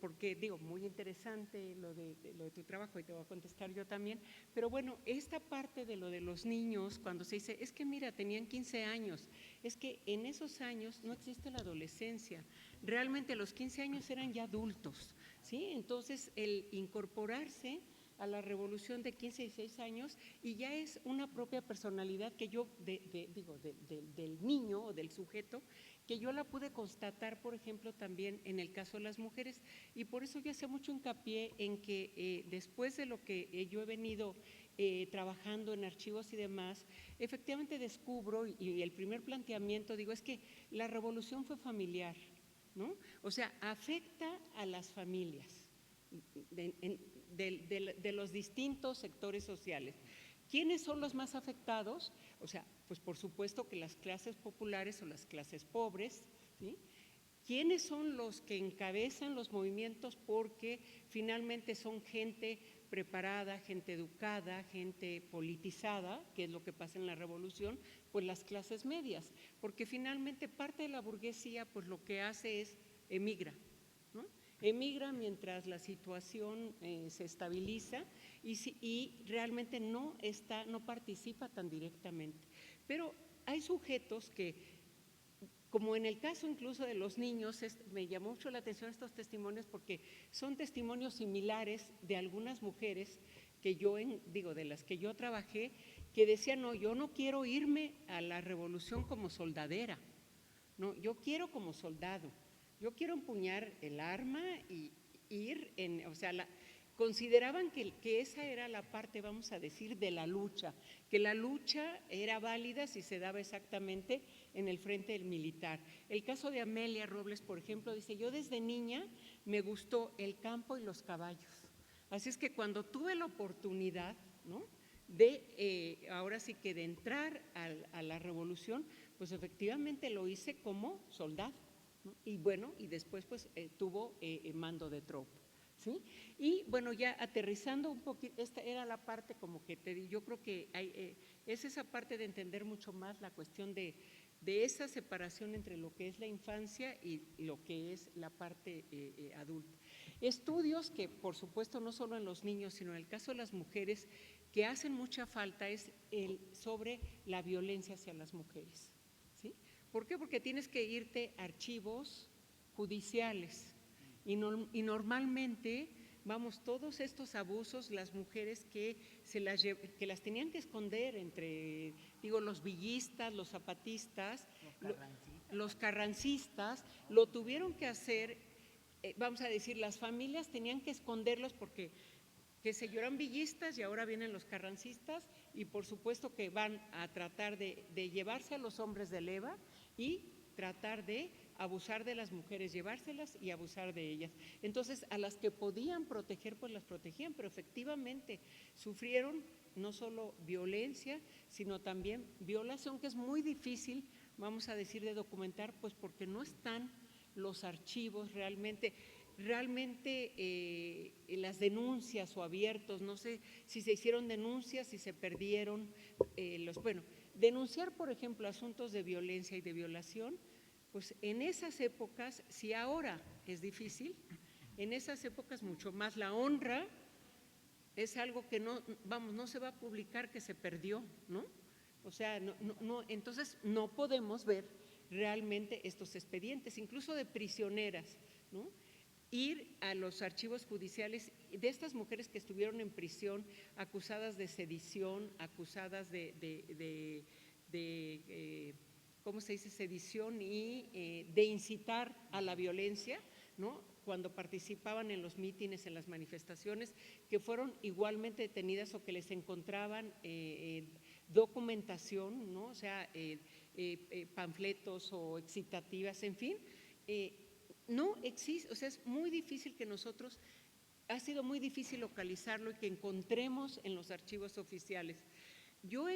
porque muy interesante lo de tu trabajo y te voy a contestar yo también, pero bueno, esta parte de lo de los niños, cuando se dice, es que mira, tenían 15 años, es que en esos años no existe la adolescencia, realmente a los 15 años eran ya adultos, ¿sí? Entonces, el incorporarse a la revolución de 15 y 16 años y ya es una propia personalidad que yo, del niño o del sujeto, que yo la pude constatar, por ejemplo, también en el caso de las mujeres, y por eso yo hacía mucho hincapié en que después de lo que yo he venido trabajando en archivos y demás, efectivamente descubro, y el primer planteamiento, es que la revolución fue familiar, ¿no? O sea, afecta a las familias de los distintos sectores sociales. ¿Quiénes son los más afectados? O sea, pues por supuesto que las clases populares o las clases pobres, ¿sí? ¿Quiénes son los que encabezan los movimientos? Porque finalmente son gente preparada, gente educada, gente politizada, que es lo que pasa en la revolución, pues las clases medias, porque finalmente parte de la burguesía pues lo que hace es emigra, ¿no? Emigra mientras la situación se estabiliza y realmente no participa tan directamente. Pero hay sujetos que, como en el caso incluso de los niños, me llamó mucho la atención estos testimonios porque son testimonios similares de algunas mujeres que de las que yo trabajé, que decían, no, yo no quiero irme a la revolución como soldadera, no, yo quiero como soldado. Yo quiero empuñar el arma y ir consideraban que esa era la parte, vamos a decir, de la lucha, que la lucha era válida si se daba exactamente en el frente militar. El caso de Amelia Robles, por ejemplo, dice, yo desde niña me gustó el campo y los caballos. Así es que cuando tuve la oportunidad, ¿no?, de, ahora sí que de entrar a la revolución, pues efectivamente lo hice como soldado, ¿no? Y bueno, y después pues tuvo mando de tropa. ¿Sí? Y bueno, ya aterrizando un poquito, esta era la parte como que yo creo que es esa parte de entender mucho más la cuestión de esa separación entre lo que es la infancia y lo que es la parte adulta. Estudios que por supuesto no solo en los niños, sino en el caso de las mujeres, que hacen mucha falta es sobre la violencia hacia las mujeres. ¿Sí? ¿Por qué? Porque tienes que irte a archivos judiciales. Y normalmente, vamos, todos estos abusos, las mujeres que las tenían que esconder entre, digo, los villistas, los zapatistas, los carrancistas, lo tuvieron que hacer, vamos a decir, las familias tenían que esconderlos porque, que se eran villistas y ahora vienen los carrancistas y por supuesto que van a tratar de llevarse a los hombres de leva y tratar de abusar de las mujeres, llevárselas y abusar de ellas. Entonces, a las que podían proteger, pues las protegían, pero efectivamente sufrieron no solo violencia, sino también violación, que es muy difícil, vamos a decir, de documentar, pues porque no están los archivos realmente las denuncias o abiertos, no sé si se hicieron denuncias, si se perdieron bueno, denunciar, por ejemplo, asuntos de violencia y de violación, pues en esas épocas, si ahora es difícil, en esas épocas mucho más. La honra es algo que no se va a publicar, que se perdió, ¿no? O sea, entonces no podemos ver realmente estos expedientes, incluso de prisioneras, ¿no? Ir a los archivos judiciales de estas mujeres que estuvieron en prisión acusadas de sedición, acusadas ¿cómo se dice? Sedición y de incitar a la violencia, ¿no? Cuando participaban en los mítines, en las manifestaciones, que fueron igualmente detenidas o que les encontraban documentación, ¿no? O sea, panfletos o excitativas, en fin, no existe, o sea, es muy difícil que nosotros, ha sido muy difícil localizarlo y que encontremos en los archivos oficiales. Yo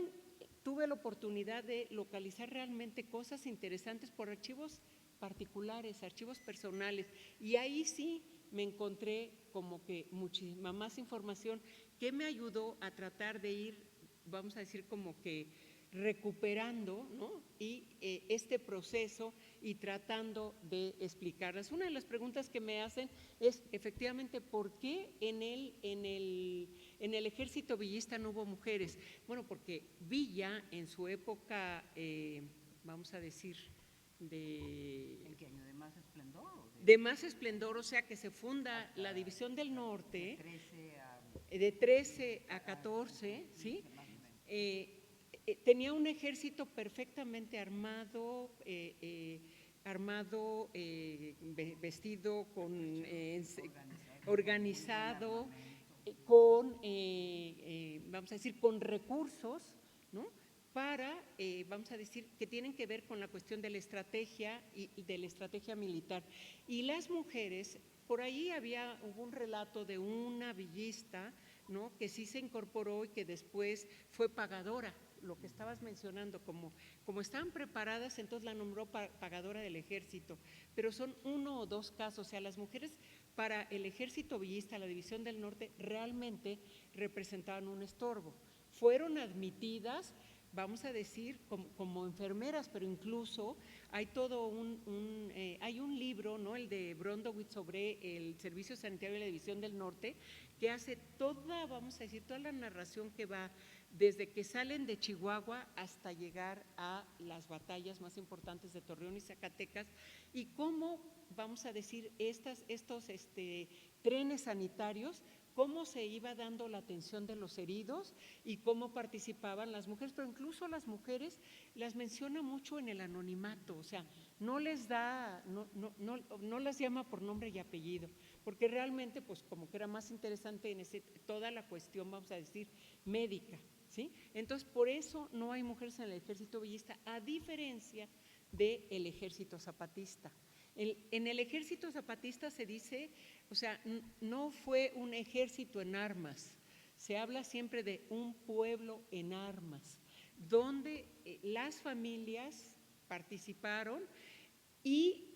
tuve la oportunidad de localizar realmente cosas interesantes por archivos particulares, archivos personales, y ahí sí me encontré como que muchísima más información que me ayudó a tratar de ir, vamos a decir, como que recuperando, ¿no? Y este proceso y tratando de explicarlas. Una de las preguntas que me hacen es efectivamente ¿por qué en el ejército villista no hubo mujeres? Bueno, porque Villa en su época, vamos a decir, ¿En qué año? ¿De más esplendor? De más esplendor, o sea que se funda la División del Norte de 13 a 14, ¿sí? Tenía un ejército perfectamente armado, vestido, organizado, con, vamos a decir, con recursos, ¿no? Para, vamos a decir, que tienen que ver con la cuestión de la estrategia y de la estrategia militar. Y las mujeres, por ahí hubo un relato de una villista, ¿no?, que sí se incorporó y que después fue pagadora, lo que estabas mencionando, como estaban preparadas, entonces la nombró pagadora del ejército, pero son 1 o 2 casos. O sea, las mujeres para el ejército villista, la División del Norte, realmente representaban un estorbo. Fueron admitidas, vamos a decir, como enfermeras, pero incluso hay todo hay un libro, ¿no?, el de Brondowitz sobre el servicio sanitario de la División del Norte, que hace toda, vamos a decir, toda la narración que va desde que salen de Chihuahua hasta llegar a las batallas más importantes de Torreón y Zacatecas, y cómo, vamos a decir, estos trenes sanitarios cómo se iba dando la atención de los heridos y cómo participaban las mujeres, pero incluso las mujeres las menciona mucho en el anonimato, o sea, no les da, no las llama por nombre y apellido, porque realmente pues como que era más interesante en toda la cuestión, vamos a decir, médica, ¿sí? Entonces por eso no hay mujeres en el ejército villista, a diferencia del ejército zapatista. En el ejército zapatista se dice, o sea, no fue un ejército en armas, se habla siempre de un pueblo en armas, donde las familias participaron y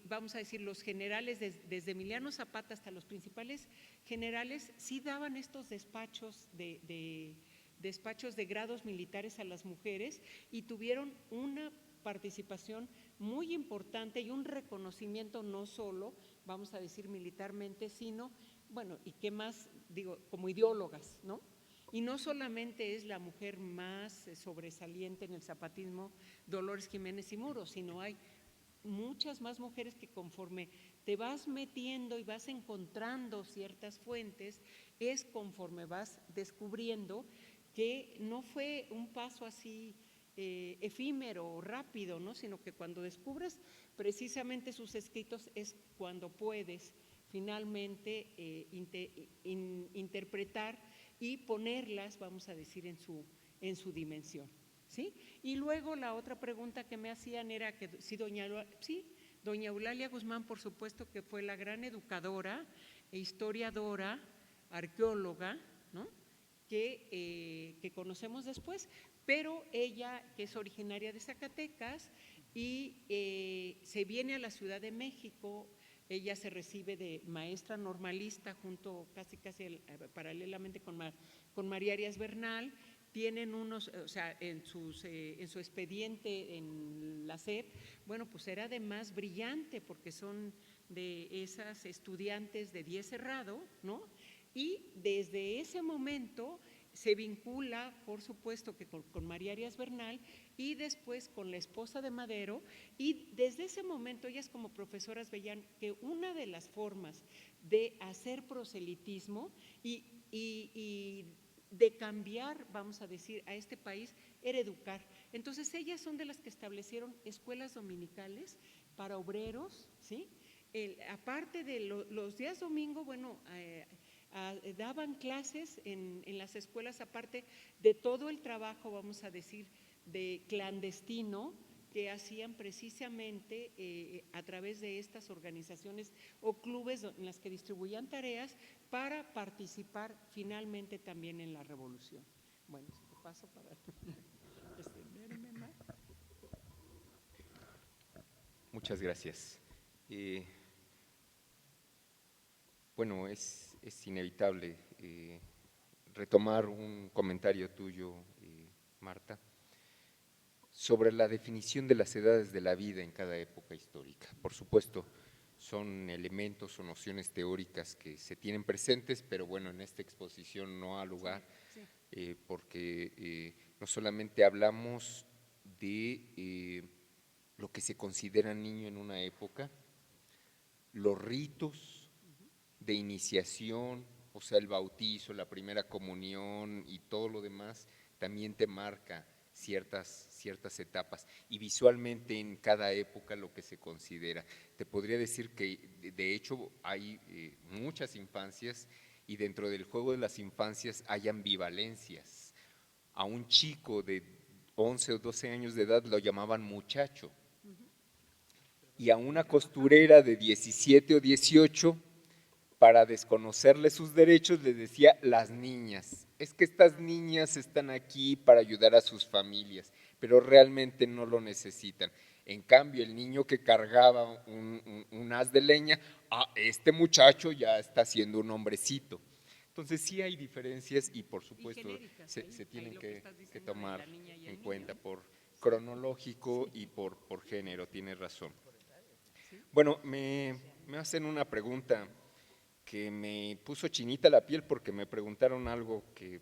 vamos a decir, los generales, desde Emiliano Zapata hasta los principales generales, sí daban estos despachos de grados militares a las mujeres y tuvieron una participación muy importante y un reconocimiento no solo, vamos a decir militarmente, sino, bueno, y qué más, digo, como ideólogas, ¿no? Y no solamente es la mujer más sobresaliente en el zapatismo, Dolores Jiménez y Muro, sino hay muchas más mujeres que conforme te vas metiendo y vas encontrando ciertas fuentes, es conforme vas descubriendo que no fue un paso así efímero o rápido, ¿no? Sino que cuando descubres precisamente sus escritos es cuando puedes finalmente interpretar y ponerlas, vamos a decir, en su dimensión, ¿sí? Y luego la otra pregunta que me hacían era que si doña Eulalia Guzmán, por supuesto que fue la gran educadora e historiadora, arqueóloga, ¿no? que conocemos después, pero ella, que es originaria de Zacatecas y se viene a la Ciudad de México, ella se recibe de maestra normalista junto casi paralelamente con María Arias Bernal, tienen unos, o sea, en su expediente en la SEP, bueno, pues era además brillante porque son de esas estudiantes de 10 cerrado, ¿no? Y desde ese momento se vincula, por supuesto, que con María Arias Bernal y después con la esposa de Madero, y desde ese momento ellas como profesoras veían que una de las formas de hacer proselitismo y de cambiar, vamos a decir, a este país era educar. Entonces ellas son de las que establecieron escuelas dominicales para obreros, ¿sí? Aparte de los días domingo, bueno, daban clases en las escuelas, aparte de todo el trabajo, vamos a decir, de clandestino que hacían precisamente a través de estas organizaciones o clubes en las que distribuían tareas para participar finalmente también en la revolución. Bueno, te paso para extenderme más. Muchas gracias. Bueno, es inevitable retomar un comentario tuyo, Marta, sobre la definición de las edades de la vida en cada época histórica. Por supuesto, son elementos o nociones teóricas que se tienen presentes, pero bueno, en esta exposición no ha lugar, porque no solamente hablamos de lo que se considera niño en una época, los ritos de iniciación, o sea, el bautizo, la primera comunión y todo lo demás, también te marca ciertas etapas y visualmente en cada época lo que se considera. Te podría decir que de hecho hay muchas infancias y dentro del juego de las infancias hay ambivalencias. A un chico de 11 o 12 años de edad lo llamaban muchacho y a una costurera de 17 o 18, para desconocerle sus derechos, le decía las niñas. Es que estas niñas están aquí para ayudar a sus familias, pero realmente no lo necesitan. En cambio, el niño que cargaba un haz de leña, este muchacho ya está siendo un hombrecito. Entonces sí hay diferencias y por supuesto se tienen que tomar en cuenta por cronológico y por género, tienes razón. Bueno, me hacen una pregunta que me puso chinita la piel porque me preguntaron algo que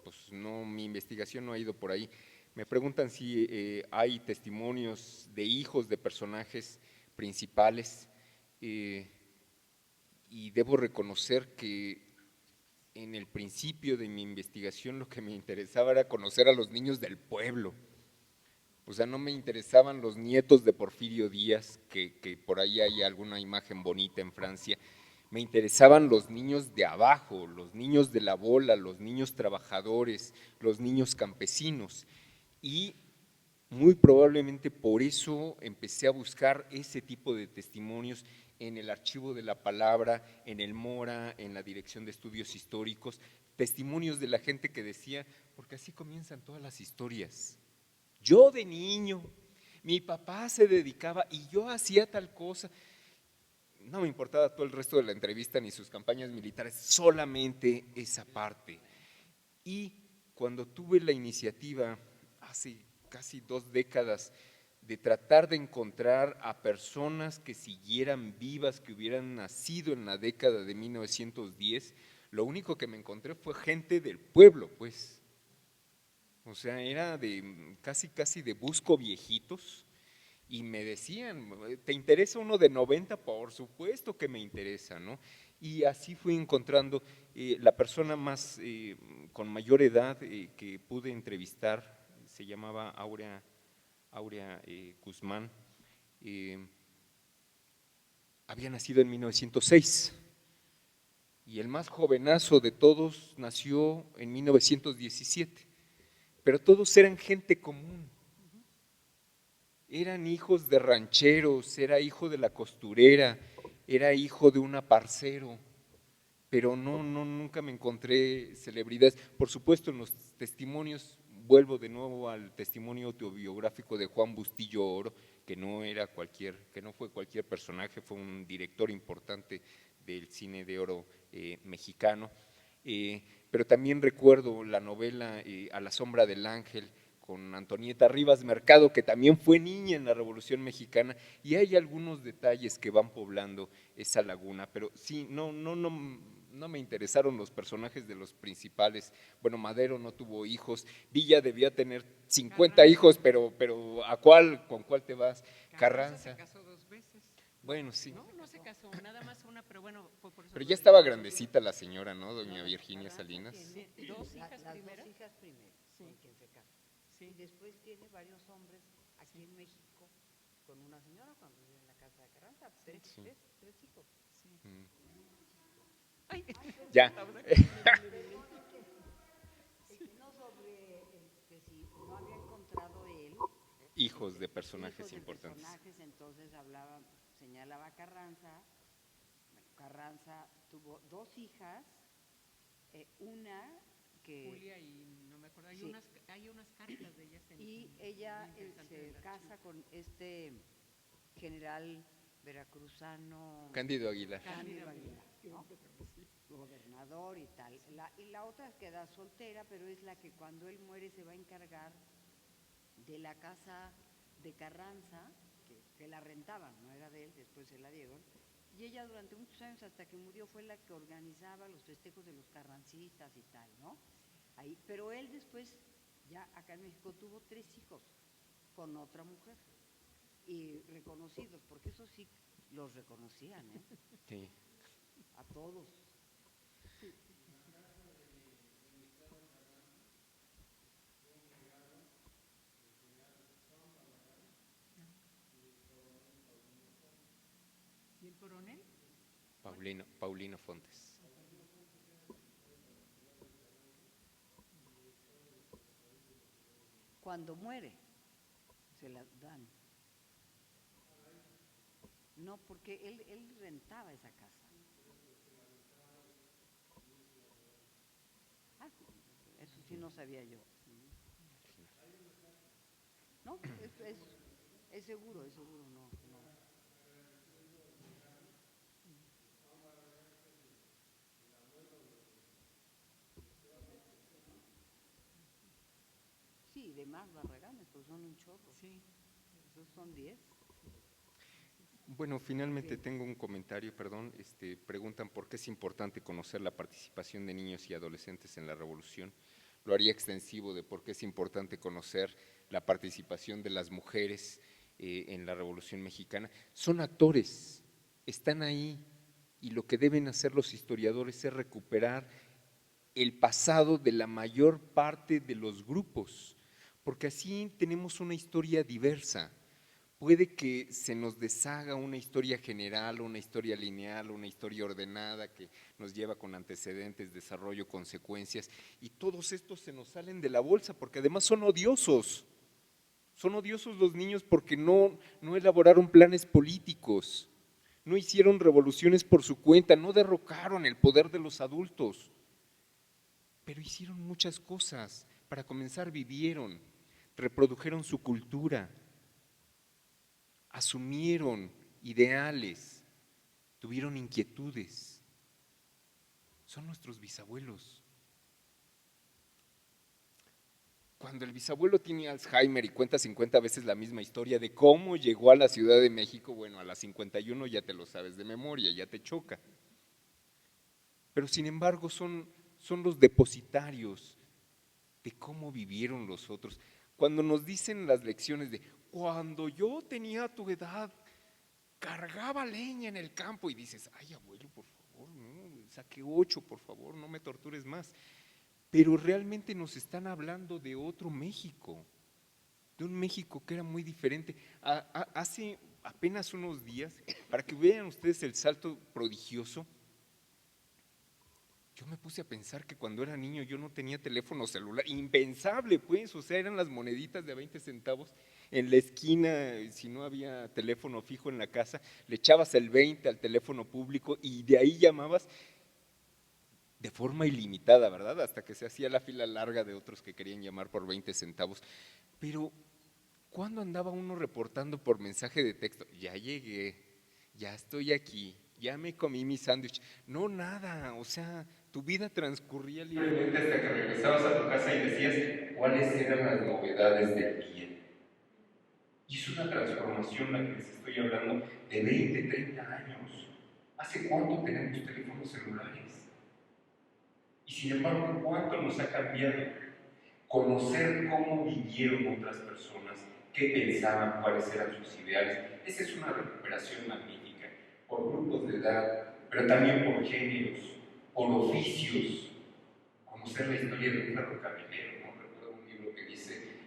pues no, mi investigación no ha ido por ahí. Me preguntan si hay testimonios de hijos de personajes principales y debo reconocer que en el principio de mi investigación lo que me interesaba era conocer a los niños del pueblo. O sea, no me interesaban los nietos de Porfirio Díaz, que por ahí hay alguna imagen bonita en Francia. Me interesaban los niños de abajo, los niños de la bola, los niños trabajadores, los niños campesinos. Y muy probablemente por eso empecé a buscar ese tipo de testimonios en el Archivo de la Palabra, en el Mora, en la Dirección de Estudios Históricos, testimonios de la gente que decía, porque así comienzan todas las historias. Yo de niño, mi papá se dedicaba y yo hacía tal cosa. No me importaba todo el resto de la entrevista ni sus campañas militares, solamente esa parte. Y cuando tuve la iniciativa, hace casi 2 décadas, de tratar de encontrar a personas que siguieran vivas, que hubieran nacido en la década de 1910, lo único que me encontré fue gente del pueblo, pues. O sea, era de casi de busco viejitos, y me decían, ¿te interesa uno de 90? Por supuesto que me interesa, ¿no? Y así fui encontrando la persona más, con mayor edad que pude entrevistar, se llamaba Aurea Guzmán, había nacido en 1906, y el más jovenazo de todos nació en 1917, pero todos eran gente común. Eran hijos de rancheros, era hijo de la costurera, era hijo de un aparcero, pero nunca me encontré celebridades. Por supuesto, en los testimonios, vuelvo de nuevo al testimonio autobiográfico de Juan Bustillo Oro, que no fue cualquier personaje, fue un director importante del cine de oro mexicano. Pero también recuerdo la novela A la sombra del ángel, con Antonieta Rivas Mercado, que también fue niña en la Revolución Mexicana, y hay algunos detalles que van poblando esa laguna, pero sí, no me interesaron los personajes de los principales. Bueno, Madero no tuvo hijos, Villa debía tener 50 hijos, pero ¿con cuál te vas? Carranza se casó 2 veces. Bueno, sí. No se casó, nada más una, pero bueno, fue por eso. Pero ya estaba grandecita la señora, ¿no? Doña Virginia Salinas. Tiene 2 hijas Las primero. 2 hijas primero, Sí. con quien se casa. Sí. Y después tiene varios hombres aquí en México con una señora cuando vive en la casa de Carranza. Tres hijos. Sí. Mm. Ay, Ya. No sobre que si no había encontrado él Hijos de personajes hijos de importantes. personajes, entonces señalaba a Carranza. Bueno, Carranza tuvo 2 hijas, una que… Julia y no me acuerdo, hay, Sí. hay unas cartas de ellas Y ella muy interesantes se del archivo. casa con este general veracruzano Cándido Aguilar. Cándido Aguilar, ¿no? Gobernador y tal. Y la otra queda soltera, pero es la que cuando él muere se va a encargar de la casa de Carranza, que la rentaban, no era de él, después se la dieron. Y ella durante muchos años, hasta que murió, fue la que organizaba los festejos de los carrancistas y tal, ¿no? Ahí, pero él después, ya acá en México, tuvo 3 hijos con otra mujer, y reconocidos, porque eso sí los reconocían, ¿eh? Sí. A todos. ¿Y el coronel? Paulino Fontes. Cuando muere, se la dan. No, porque él rentaba esa casa. Ah, eso sí no sabía yo. No, es seguro, no. Sí, de más Barraganes, pues son un chorro. Sí. Esos son 10. Bueno, finalmente Sí. tengo un comentario, perdón. Preguntan por qué es importante conocer la participación de niños y adolescentes en la revolución. Lo haría extensivo de por qué es importante conocer la participación de las mujeres en la Revolución Mexicana. Son actores, están ahí, y lo que deben hacer los historiadores es recuperar el pasado de la mayor parte de los grupos, porque así tenemos una historia diversa. Puede que se nos deshaga una historia general, una historia lineal, una historia ordenada que nos lleva con antecedentes, desarrollo, consecuencias, y todos estos se nos salen de la bolsa porque además son odiosos. Son odiosos los niños porque no elaboraron planes políticos, no hicieron revoluciones por su cuenta, no derrocaron el poder de los adultos, pero hicieron muchas cosas. Para comenzar, vivieron, reprodujeron su cultura, asumieron ideales, tuvieron inquietudes. Son nuestros bisabuelos. Cuando el bisabuelo tiene Alzheimer y cuenta 50 veces la misma historia de cómo llegó a la Ciudad de México, bueno, a las 51 ya te lo sabes de memoria, ya te choca. Pero sin embargo son los depositarios de cómo vivieron los otros. Cuando nos dicen las lecciones de cuando yo tenía tu edad, cargaba leña en el campo y dices, ay abuelo, por favor, no, saque 8, por favor, no me tortures más. Pero realmente nos están hablando de otro México, de un México que era muy diferente. Hace apenas unos días, para que vean ustedes el salto prodigioso, yo me puse a pensar que cuando era niño yo no tenía teléfono celular, impensable pues, o sea, eran las moneditas de 20 centavos en la esquina, si no había teléfono fijo en la casa, le echabas el 20 al teléfono público y de ahí llamabas de forma ilimitada, ¿verdad? Hasta que se hacía la fila larga de otros que querían llamar por 20 centavos. Pero, ¿cuándo andaba uno reportando por mensaje de texto? Ya llegué, ya estoy aquí, ya me comí mi sándwich. No, nada, o sea, tu vida transcurría libremente Hasta que regresabas a tu casa y decías cuáles eran las novedades del día. Y es una transformación la que les estoy hablando de 20, 30 años. ¿Hace cuánto tenemos teléfonos celulares? Y sin embargo, ¿cuánto nos ha cambiado? Conocer cómo vivieron otras personas, qué pensaban, cuáles eran sus ideales. Esa es una recuperación magnífica, por grupos de edad, pero también por géneros, por oficios. Conocer la historia de un ferrocarrilero, ¿no? Recuerdo un libro que dice,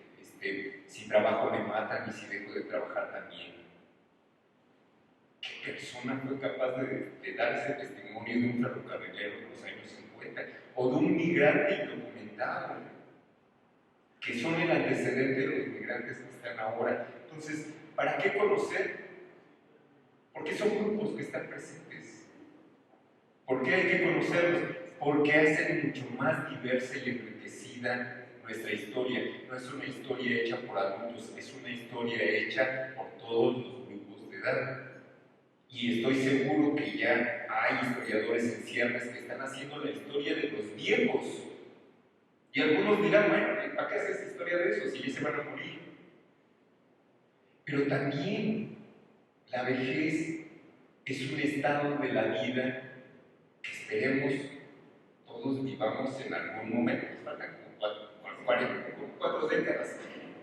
si trabajo me matan y si dejo de trabajar también. ¿Qué persona fue capaz de dar ese testimonio de un ferrocarrilero en los años 50? O de un migrante indocumentado, que son el antecedente de los migrantes que están ahora. Entonces, ¿para qué conocer? Porque son grupos que están presentes. ¿Por qué hay que conocerlos? Porque hacen mucho más diversa y enriquecida nuestra historia. No es una historia hecha por adultos, es una historia hecha por todos los grupos de edad. Y estoy seguro que ya hay historiadores en ciernes que están haciendo la historia de los viejos. Y algunos dirán, bueno, ¿para qué haces historia de eso si ya se van a morir? Pero también la vejez es un estado de la vida que esperemos todos vivamos en algún momento. Nos faltan como 4 décadas.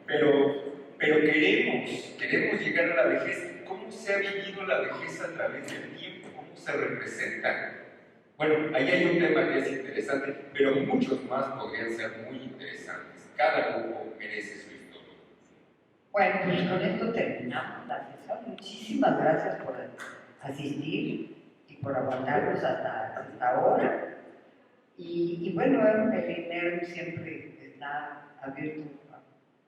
Pero queremos llegar a la vejez. ¿Cómo se ha vivido la vejez a través del tiempo? ¿Cómo se representa? Bueno, ahí hay un tema que es interesante, pero muchos más podrían ser muy interesantes. Cada grupo merece su historia. Bueno, pues con esto terminamos la sesión. Muchísimas gracias por asistir y por aguantarnos hasta ahora. Y bueno, el INER siempre está abierto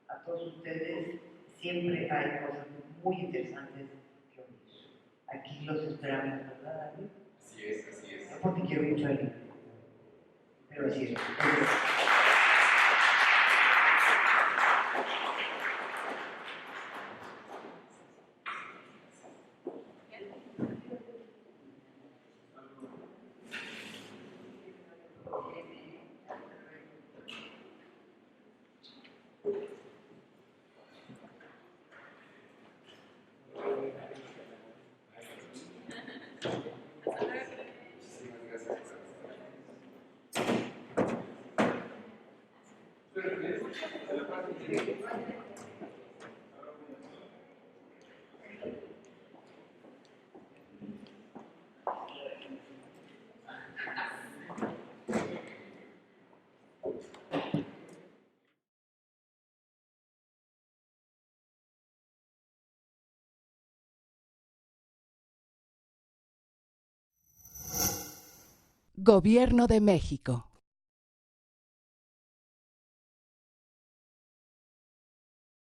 a todos ustedes. Siempre hay cosas muy interesantes que oír. Aquí los esperamos, ¿verdad, David? Así es, así es. Porque quiero mucho a él. Pero así es. Gobierno de México.